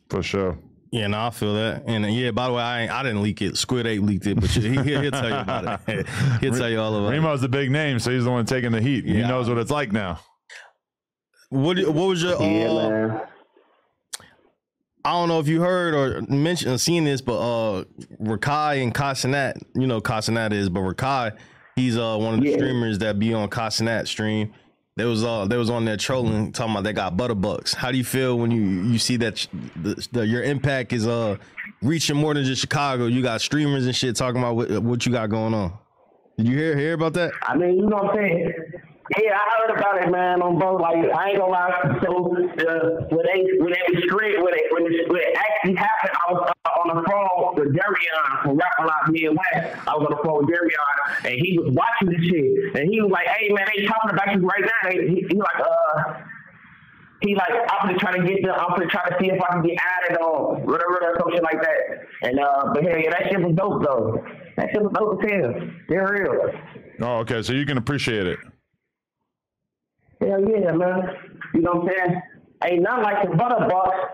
[SPEAKER 5] For sure.
[SPEAKER 4] Yeah, no, I feel that. And yeah, by the way, I didn't leak it. Squid 8 leaked it, but he'll tell you about it. He'll tell you all about it.
[SPEAKER 5] Remo's the big name, so he's the one taking the heat. Yeah. He knows what it's like now.
[SPEAKER 4] What was your
[SPEAKER 2] man.
[SPEAKER 4] I don't know if you heard or mentioned or seen this, but Rakai and Casanat, you know Casanat is, but Rakai, he's one of the streamers that be on Casanat stream. They was on there trolling, talking about they got Butterbucks. How do you feel when you see that your impact is reaching more than just Chicago? You got streamers and shit talking about what you got going on. Did you hear about that?
[SPEAKER 2] I mean, you know what I'm saying? Yeah, I heard about it, man. On both, like I ain't gonna lie. So when it actually happened, I was on the phone with Darion from Rap A Lot Midwest. I was on the phone with Darion, and he was watching this shit, and he was like, "Hey, man, they talking about you right now." He like, I'm gonna try to get them. I'm gonna try to see if I can get added on whatever or some shit like that. And but yeah, that shit was dope though. That shit was dope as hell. They're real.
[SPEAKER 5] Oh, okay. So you can appreciate it.
[SPEAKER 2] Hell yeah, man. You know what I'm saying? Ain't nothing like the Butterbucks.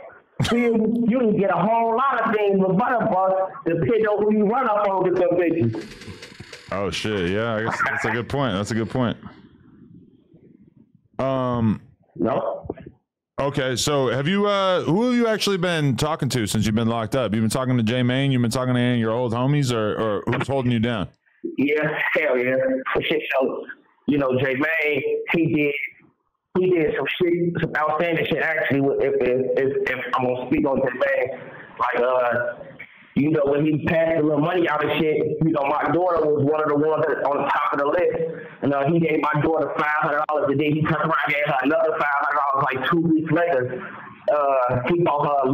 [SPEAKER 2] See, you can get a whole lot of things with Butterbucks depending on who you run up on with them bitches.
[SPEAKER 5] Oh shit, yeah, I guess that's a good point. That's a good point.
[SPEAKER 2] No.
[SPEAKER 5] Okay, so who have you actually been talking to since you've been locked up? You've been talking to J Main, you've been talking to any of your old homies, or who's holding you down?
[SPEAKER 2] Yeah, hell yeah. For shit, so you know, J Main, he did some shit, some outstanding shit actually. If I'm gonna speak on J Main, like you know, when he passed a little money out and shit, you know, my daughter was one of the ones that on the top of the list. And he gave my daughter $500 a day. He turned around and gave her another $500 like 2 weeks later. He bought her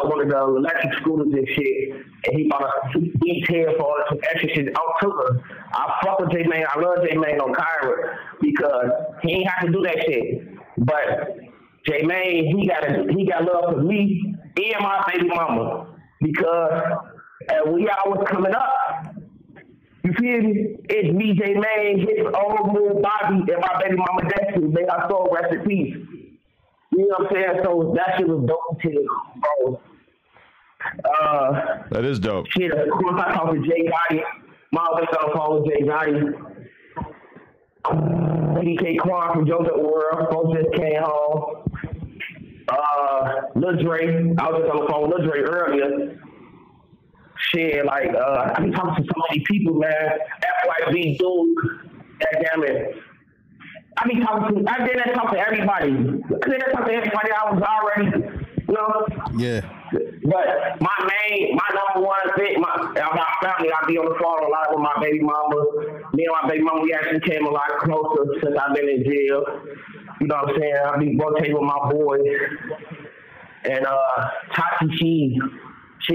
[SPEAKER 2] one of the electric scooters and shit. And he bought her detail for her, some extra shit. I took her. I fuck with J Main. I love J Main on Kyra because he ain't have to do that shit. But J Main, he got love for me and my baby mama. Because when y'all was coming up, you feel me? It's me, J Main, his old moon Bobby, and my baby mama Destiny. May her soul rest in peace. You know what I'm saying? So that shit was dope too, bro.
[SPEAKER 5] That is dope.
[SPEAKER 2] Shit, of course I talked to Jay Gotti. My always on the phone with Jay Gotti. DK Quan from JoJo World, folks just came home. Lil Dre, I was just on the phone with Lil Dre earlier. Shit, like, I been talking to so many people, man. FYB Duke, that damn it. I didn't talk to everybody. I was already, you know?
[SPEAKER 4] Yeah.
[SPEAKER 2] But my number one thing, my family, I be on the phone a lot with my baby mama. Me and my baby mama, we actually came a lot closer since I've been in jail. You know what I'm saying? I be rotating with my boys. And Tati, she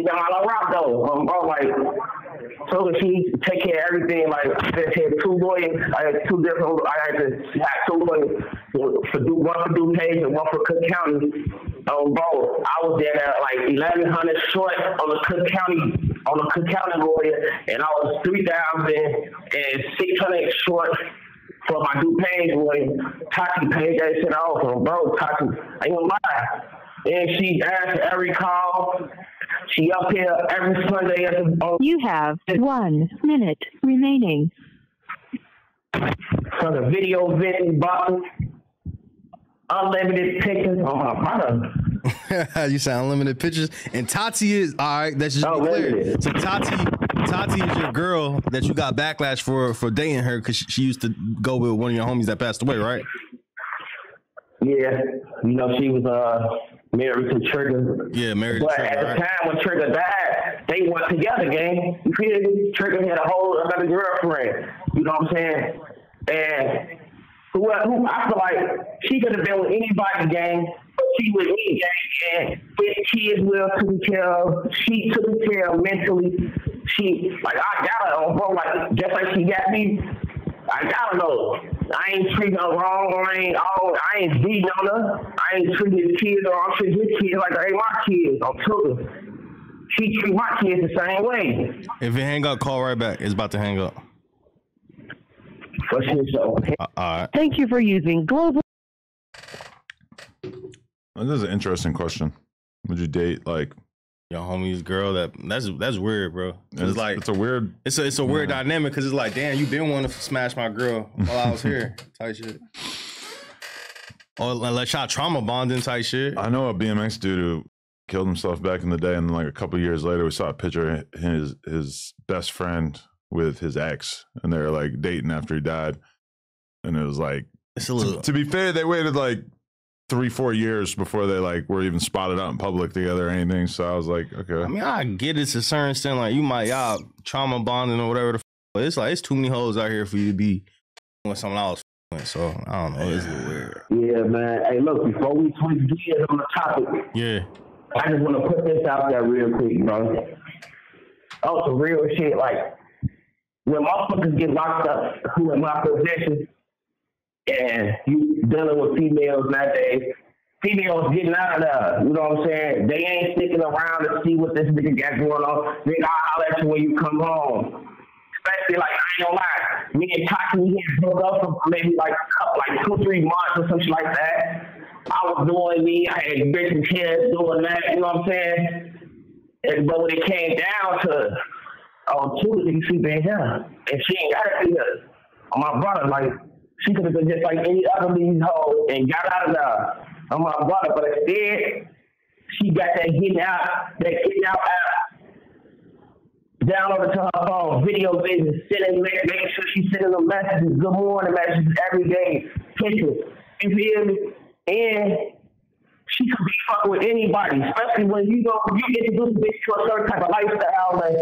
[SPEAKER 2] got my little rock though. Bro, like, so she take care of everything. Like, I had 2 boys. I had 2 different. I had to have 2 boys. One for DuPage and one for Cook County. Bro, I was there at like 1,100 short on the Cook County lawyer, and I was 3,600 short for my DuPage lawyer. Tati paid that shit off, bro. Tati, I ain't gonna lie. And she answered every call. She up here every Sunday at the.
[SPEAKER 1] You have 1 minute remaining.
[SPEAKER 2] For the video vision button, unlimited pictures. Oh my brother.
[SPEAKER 4] You said unlimited pictures, and Tati is all right. That's just be clear. So Tati is your girl that you got backlash for dating her because she used to go with one of your homies that passed away, right?
[SPEAKER 2] Yeah, you know she was married to Trigger.
[SPEAKER 4] Yeah, married to Trigger.
[SPEAKER 2] But at the time when Trigger died, they went together, gang. You feel me? Trigger had another girlfriend. You know what I'm saying? And who I feel like she could have been with anybody, gang. But she with me, gang. And his kids will took care of. She took care of mentally. She, like, I got her on, bro. Like, just like she got me. I gotta know. I ain't treating her wrong. I ain't beating on her. I ain't treating his kids or I'm treating his kids like they ain't my kids. I'm took. She treat my kids the same way.
[SPEAKER 4] If it hang up, call right back. It's about to hang up.
[SPEAKER 2] For sure.
[SPEAKER 4] All right.
[SPEAKER 3] Thank you for using Global.
[SPEAKER 5] This is an interesting question. Would you date like
[SPEAKER 4] your homie's girl? That's weird, bro. It's like
[SPEAKER 5] it's a weird.
[SPEAKER 4] It's a weird dynamic because it's like, damn, you been wanting to smash my girl while I was here, type shit. Or like y'all trauma bonding type shit.
[SPEAKER 5] I know a BMX dude who killed himself back in the day, and then like a couple years later, we saw a picture of his best friend with his ex, and they were like dating after he died, and it was like,
[SPEAKER 4] it's a little.
[SPEAKER 5] To be fair, they waited like 3-4 years before they like were even spotted out in public together or anything. So I was like, okay.
[SPEAKER 4] I mean, I get it to a certain extent. Like y'all trauma bonding or whatever. But it's like it's too many hoes out here for you to be doing something else. So I don't know. It's a little weird.
[SPEAKER 2] Yeah, man. Hey, look, before we switch gears on the topic,
[SPEAKER 4] yeah,
[SPEAKER 2] I just want to put this out there real quick, bro. Oh, some real shit. Like when motherfuckers get locked up, who in my possession, and you dealing with females nowadays, females getting out of there, you know what I'm saying? They ain't sticking around to see what this nigga got going on. They gotta holler at you when you come home. Especially, like, I ain't gonna lie, me and Taki, we had broke up for maybe like 2-3 months or something like that. I was doing me, I had bitches kids doing that, you know what I'm saying? But when it came down to, Tuesday, she been here, and she ain't gotta be here. My brother, like, she could have been just like any other lead hoe and got out of there. I'm my brother, but instead, she got that getting out app, downloaded to her phone, video business, making sure she's sending them messages, good morning messages every day, pictures. You feel me? And she could be fucking with anybody, especially when you introduce a bitch to a certain type of lifestyle, and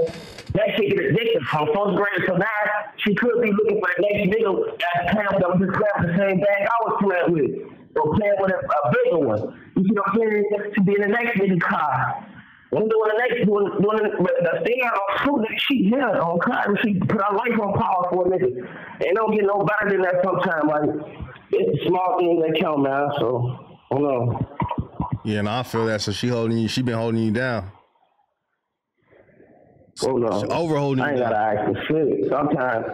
[SPEAKER 2] that shit get addicted from first grade. So now she could be looking for the next nigga that's playing that was just playing with the same bag I was playing with, or playing with a bigger one. You see what I'm saying? To be in the next nigga car. When doing the next doing the thing on food that she here on car, and she put her life on power for a nigga. It don't get no better than that sometimes. Like it's a small thing that count, man. So I don't know.
[SPEAKER 4] Yeah, and I feel that. So she been holding you down.
[SPEAKER 2] Oh no,
[SPEAKER 4] overholding.
[SPEAKER 2] I ain't gotta ask for shit. Sometimes,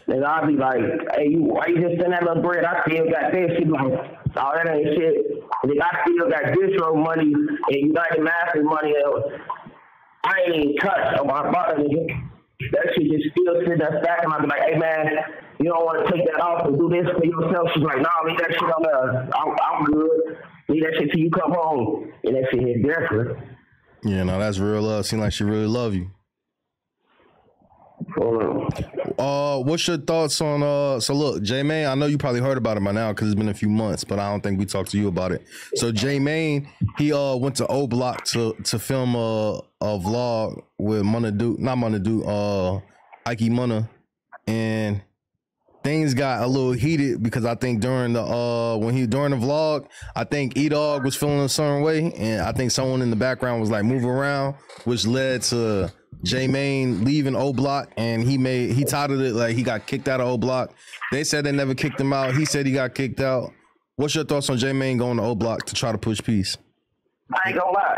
[SPEAKER 2] and I'll be like, "Hey, why you just send that little bread? I still got this." She be like, "Oh, that ain't shit. I still got distro money and United Masters money. I ain't even touched on my brother, nigga. That shit just still sitting there stacking. I'll be like, hey man, you don't want to take that off and do this for yourself." She's like, "Nah, leave that shit on there. I'm good. Leave that shit till you come home." And that shit hit different.
[SPEAKER 4] Yeah, no, that's real love. Seems like she really love you. What's your thoughts on so look, J-Mane, I know you probably heard about it by now because it's been a few months, but I don't think we talked to you about it. So J-Mane, he went to O Block to film a vlog with Ike Munna, and things got a little heated because I think during the vlog, I think E-Dog was feeling a certain way, and I think someone in the background was like moving around, which led to J-Mane leaving O Block, and he touted it like he got kicked out of O Block. They said they never kicked him out. He said he got kicked out. What's your thoughts on J-Mane going to O Block to try to push peace?
[SPEAKER 2] I ain't gonna lie.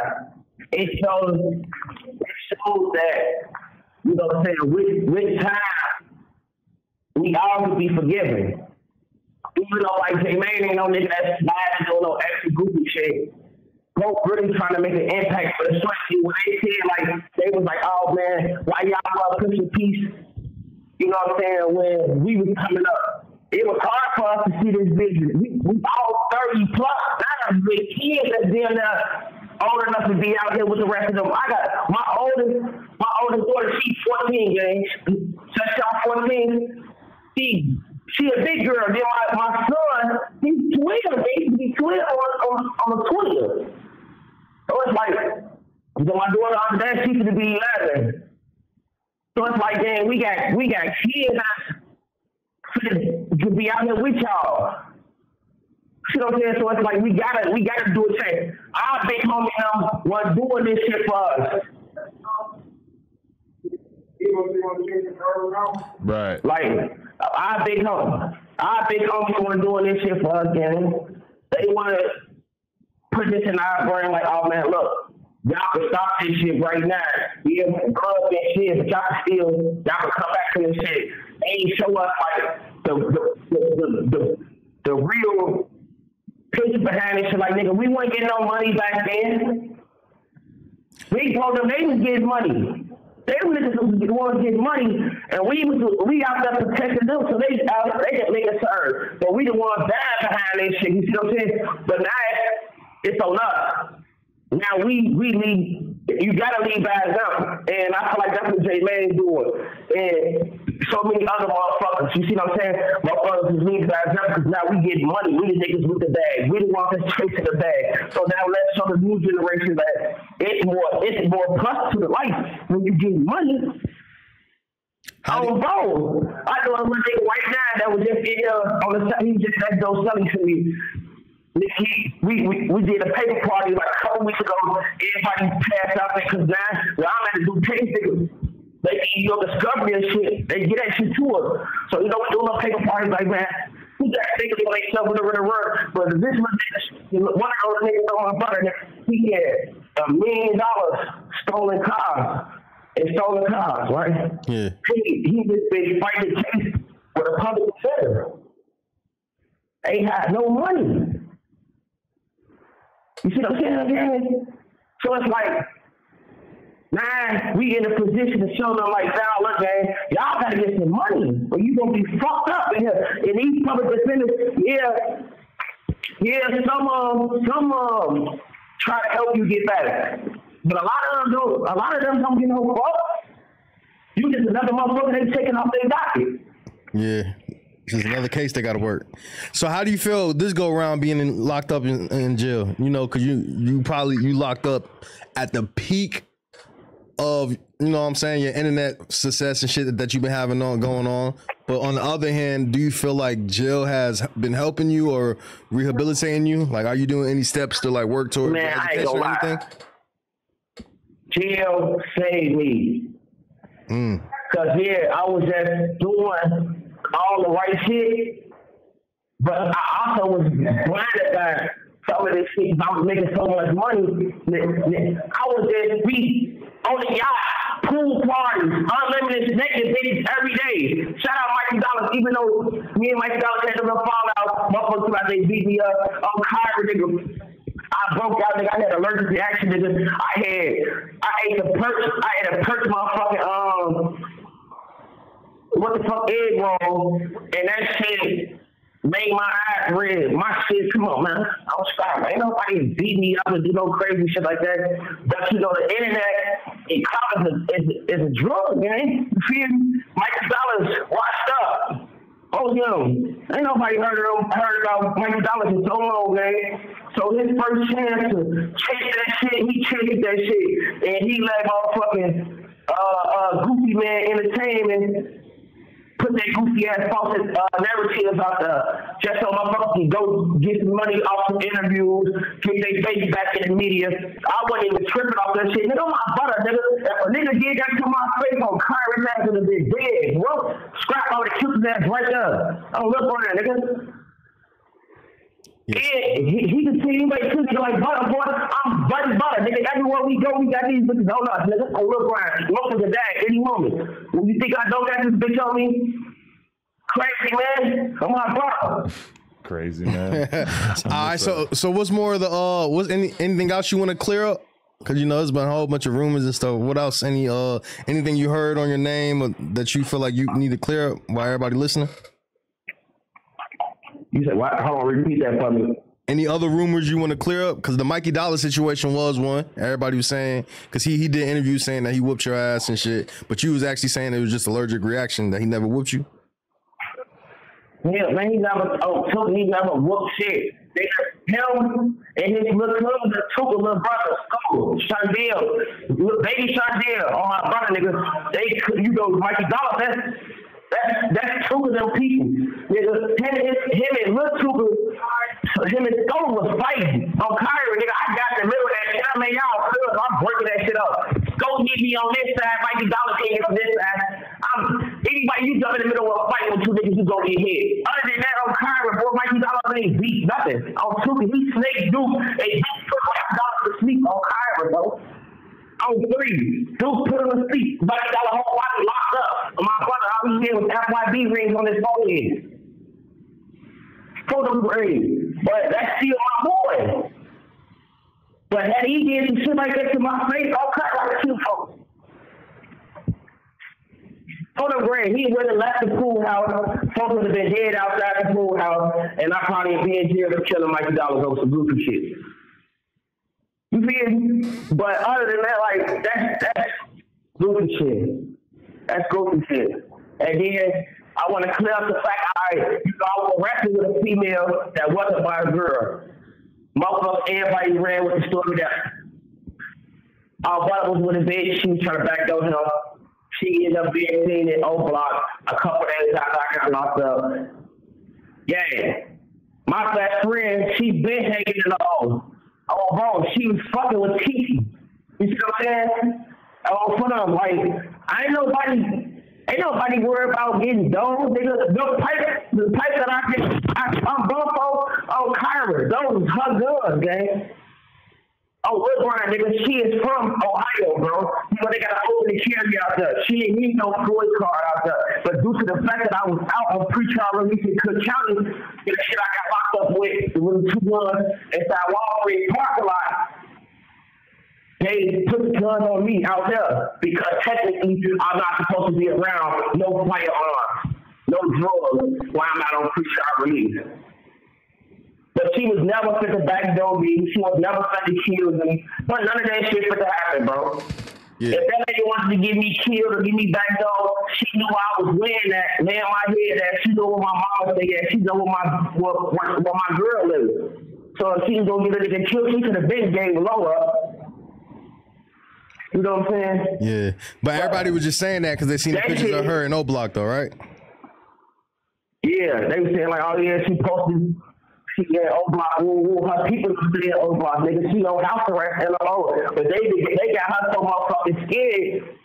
[SPEAKER 2] It shows that, you know what I'm saying, with time, we all could be forgiven. Even though like J-Mane ain't no nigga that's mad and doing no extra goofy shit. Both really trying to make an impact for the street. When they said, like, they was like, "Oh man, why y'all pushing peace?" You know what I'm saying? When we was coming up, it was hard for us to see this vision. We all 30 plus, now with kids that's damn near old enough to be out here with the rest of them. I got my oldest daughter, she's 14, gang. Since y'all 14, she a big girl. Then my son, he's 12. They used to be 12 on the 20th. So it's like, my daughter after that, she's gonna be 11. So it's like, damn, we got kids to be out here with y'all. You know what I'm saying? So it's like we gotta do a change. Our big homie was doing this shit for us.
[SPEAKER 5] Right.
[SPEAKER 2] Like our big homie was doing this shit for us, gang. They wanna put this in our brain like, oh man, look, y'all can stop this shit right now. Yeah, club and shit, but y'all can come back to this shit. ain't show us like the real picture behind this shit. Like, nigga, we weren't getting no money back then. We told them they was getting money. They was the ones getting money, and we out there protecting them, so they can make us serve. But we the ones dying behind this shit. You see what I'm saying? But now it's on us. Now we lead. You gotta lead by example, and I feel like that's what J Lane's doing, and so many other motherfuckers. You see what I'm saying? Motherfuckers is leading by example because now we get money. We the niggas with the bag. We the ones that's chasing the bag. So now let's show the new generation that it's more plus to the life when you get money. I don't know. I know a nigga right now that was just in here on the side. He just that dope selling to me. We did a paper party like a couple weeks ago. Everybody passed out there because now where I'm at to do tasting. They give you your discovery and shit. They get that shit to us. So you know we do a paper parties like that. We got niggas on themselves in the work. But this one of those niggas on my brother, he had $1 million stolen cars and stolen cars, right?
[SPEAKER 4] Yeah.
[SPEAKER 2] He just been fighting the case with a public defender. They had no money. You see what I'm saying again? So it's like, nah, we in a position to show them like, now look, man, y'all gotta get some money, or you gonna be fucked up in here. And these public defenders, some try to help you get better, but a lot of them don't get no fuck. You just another motherfucker they taking off their docket.
[SPEAKER 4] Yeah. This is another case they got to work. So how do you feel this go around being locked up in jail? You know, because you locked up at the peak of, you know what I'm saying, your internet success and shit that you've been having going on. But on the other hand, do you feel like jail has been helping you or rehabilitating you? Like, are you doing any steps to like work towards education or anything?
[SPEAKER 2] Jail saved me. Because, I was just doing all the right shit, but I also was blinded by some of this shit. I was making so much money. I was just be on the yacht, pool parties, unlimited naked bitches every day. Shout out Mikey Dollars, even though me and Mikey Dollars had a little fallout, motherfuckers like they beat me up on Kyrie, nigga. I broke out, nigga. I had allergic reaction, nigga. I ate a perch motherfucking what the fuck egg roll, and that shit made my eyes red. My shit, come on, man. I was sorry, man. Ain't nobody beat me up and do no crazy shit like that. But you know, the internet, it is a drug, man. You feel me? Mikey Dollars washed up. Oh, ain't nobody heard about Mikey Dollars in so long, man. So his first chance to chase that shit, he chased that shit, and he let motherfucking Goofy Man Entertainment put that goofy ass false narratives out there just so motherfuckers can go get some money off some interviews, get their baby back in the media. I wasn't even tripping off that shit. Nigga, my butter, nigga. If a nigga did that to my face on Kyrie ass in a bit dead, bro. Scrap all the cute ass right there. I don't look on that, nigga. Yeah, he continued like nigga like butter, boy. I'm butter, nigga. Everywhere we go, we got these bitches on us, nigga. On look around, most of the day, any moment. When you think I don't got this bitch on me, crazy man. I'm my brother.
[SPEAKER 5] Crazy man.
[SPEAKER 4] All right, so what's more of the what's anything else you want to clear up? Because you know there's been a whole bunch of rumors and stuff. What else? Anything you heard on your name or that you feel like you need to clear up while everybody listening?
[SPEAKER 2] You said what? Hold on, repeat that for me.
[SPEAKER 4] Any other rumors you want to clear up? Because the Mikey Dollar situation was one. Everybody was saying, because he did interviews saying that he whooped your ass and shit, but you was actually saying it was just allergic reaction, that he never whooped you.
[SPEAKER 2] Yeah, man, he never whooped shit. Him and his little cousin took a little brother, Shondell, baby Shondell, on my brother, nigga. You know, Mikey Dollar, that's two of them people. Nigga, him and Lil Tuka, him and Stone was fighting on Kyrie, nigga. I got in the middle of that shit. I mean, y'all feel I'm breaking that shit up. Go get me on this side, Mikey Dollar came on this side. Anybody you jump in the middle of a fight with two niggas, you go get hit. Other than that, on Kyrie, boy, Mikey Dollar ain't beat nothing. On Tuka, he snake Duke, and he put Mikey Dollar to sleep on Kyrie, bro. On 3. Dude put on the seat. But he got a whole lot locked up. My brother, all he had was FYB rings on his forehead. Photo grade. But that's still my boy. But had he did some shit like that to my face, I'll cut like 2 folks. Photo grade. He would have left the pool house. Folks would have been dead outside the pool house. And I probably be in jail for killing Mikey Dollars over some goofy shit. You feel me? But other than that, like, that's goofy shit. That's goofy shit. And then I want to clear up the fact, I was arrested with a female that wasn't my girl. Motherfuckers, everybody ran with the story that our brother was with a bitch. She was trying to backdoor him. She ended up being seen in O Block a couple days after I got locked up. Yeah. My best friend, she been hanging in the hole. Oh, bro, she was fucking with Kiki. You see what I'm saying? Oh, for them, like, ain't nobody worried about getting domed. The pipe that I get, I'm both on Kyra. Those is her guns, gang. Oh, look, Brian, nigga, she is from Ohio, bro. You know, they got an open carry out there. She ain't need no Floyd card out there. But due to the fact that I was out on pretrial release in Cook County, the shit I got locked up with the 2 guns inside Walgreens parking lot, they put the gun on me out there because technically I'm not supposed to be around no firearms, no drugs while I'm out on pretrial release. But she was never fit to backdoor me. She was never fit to kill me. But none of that shit fit to happen, bro. Yeah. If that lady wanted to get me killed or get me backdoor, she knew I was wearing that, laying my head at. She knew where my mama stayed at. She knew where my girl is. So if she was going to get a nigga killed, she could have been game lower. You know what I'm saying?
[SPEAKER 4] Yeah. But everybody was just saying that because they seen the pictures of her in O Block, though, right?
[SPEAKER 2] Yeah. They were saying, like, oh, yeah, she posted. She got O Block, her people stay in O Block, nigga. She on house arrest and alone. But they got her so motherfucking scared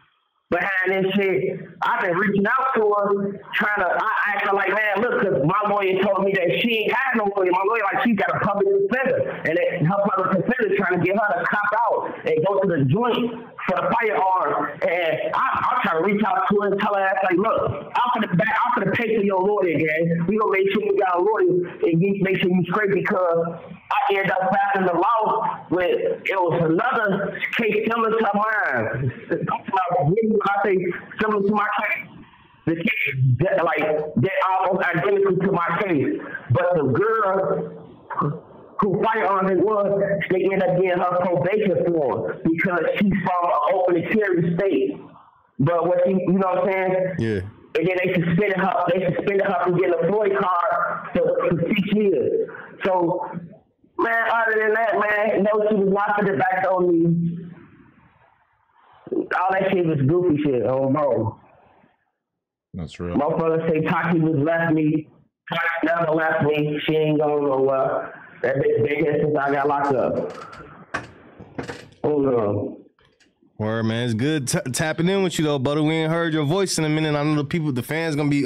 [SPEAKER 2] behind this shit. I've been reaching out to her, I asked her like, man, look, because my lawyer told me that she ain't had no lawyer. My lawyer, like, she got a public defender. And her public defender trying to get her to cop out and go to the joint for the firearms. And I'm trying to reach out to her and tell her, like, look, I'm gonna pay for your lawyer, gang. We gonna make sure you got a lawyer and make sure you straight because I ended up passing the law with, it was another case similar to mine. When I say similar to my case, the case they're almost identical to my case. But the girl who firearms it was, they ended up getting her probation for because she's from an open carry state. But what you know what I'm saying? Yeah. And then they suspended her from getting a Floyd card for 6 years. So, man, other than that, man, no, she was not for the back on me. All that shit was goofy shit, oh bro.
[SPEAKER 5] That's real.
[SPEAKER 2] Motherfuckers say Taki was left me. Taki never left me. She ain't going nowhere. That bitch been here since I got locked up. Oh no.
[SPEAKER 4] Word, man, it's good tapping in with you though, Butta. We ain't heard your voice in a minute. I know the fans gonna be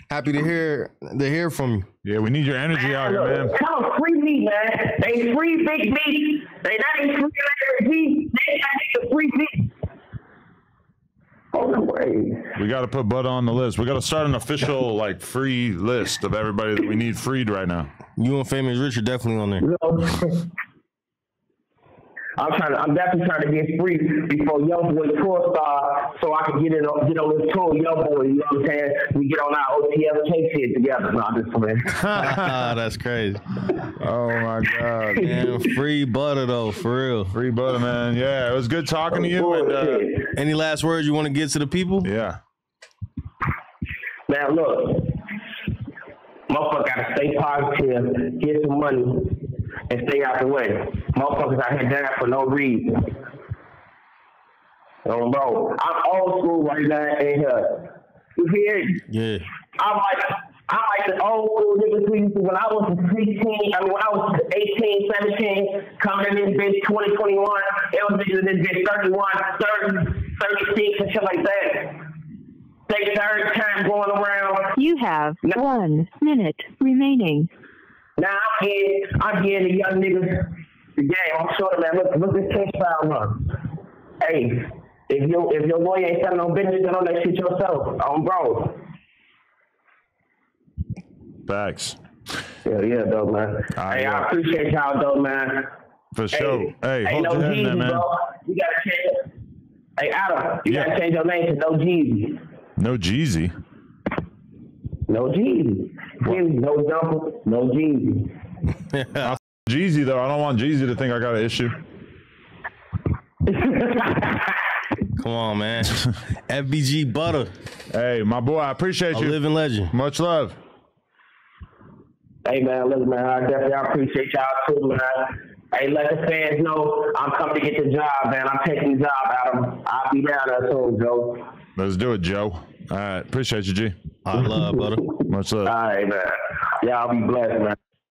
[SPEAKER 4] happy to hear from you.
[SPEAKER 5] Yeah, we need your energy out here, man.
[SPEAKER 2] Tell them free me, man. They free Big Me. They not even free Larry G. They got free me.
[SPEAKER 5] We got to put Butta on the list. We got to start an official free list of everybody that we need freed right now.
[SPEAKER 4] You and Famous Rich are definitely on there.
[SPEAKER 2] I'm definitely trying to get free before Youngboy tour starts so I can get on this tour, Youngboy, you know what I'm saying? We get on our OTF shit together. No, I'm just playing.
[SPEAKER 4] That's crazy.
[SPEAKER 5] Oh my God.
[SPEAKER 4] Man, free Butta though, for real.
[SPEAKER 5] Free Butta, man. Yeah, it was good talking to you. And,
[SPEAKER 4] any last words you want to get to the people?
[SPEAKER 5] Yeah.
[SPEAKER 2] Man, look. Motherfucker gotta stay positive, get some money, and stay out the way. Motherfuckers out here dying for no reason. Oh, bro, I'm old school right now in here. You hear?
[SPEAKER 4] Yeah.
[SPEAKER 2] I'm like the old school niggas we used to when I was 18, 17, coming in this bitch 2021, it was niggas in this bitch 31, 30, 36, and shit like that. They third time going around.
[SPEAKER 1] You have 1 minute remaining.
[SPEAKER 2] Now I'm getting the young niggas the game. I'm short, man. Look this case file run. Hey, if your lawyer ain't selling no business, then on that shit yourself. Bro.
[SPEAKER 5] Facts.
[SPEAKER 2] Yeah, though, man. Hey, I appreciate y'all, though, man.
[SPEAKER 5] For sure. Hey, hold
[SPEAKER 2] no
[SPEAKER 5] your hand
[SPEAKER 2] Jeezy,
[SPEAKER 5] there, man.
[SPEAKER 2] bro. You gotta change. Hey, Adam, you gotta change your name to No Jeezy.
[SPEAKER 5] No Jeezy.
[SPEAKER 2] No Jeezy. No jumper. No Jeezy.
[SPEAKER 5] Jeezy though. I don't want Jeezy to think I got an issue.
[SPEAKER 4] Come on, man. FBG Butta.
[SPEAKER 5] Hey, my boy, I appreciate you.
[SPEAKER 4] Living legend.
[SPEAKER 5] Much love.
[SPEAKER 2] Hey, man, look, man, I appreciate y'all too, man. Hey, let the fans know I'm coming to get the job, man. I'm taking the job, Adam. I'll be down there soon, Joe.
[SPEAKER 5] Let's do it, Joe. All right. Appreciate you, G.
[SPEAKER 4] I love, Butta.
[SPEAKER 5] Much love.
[SPEAKER 2] All right, man. Y'all be blessed, man.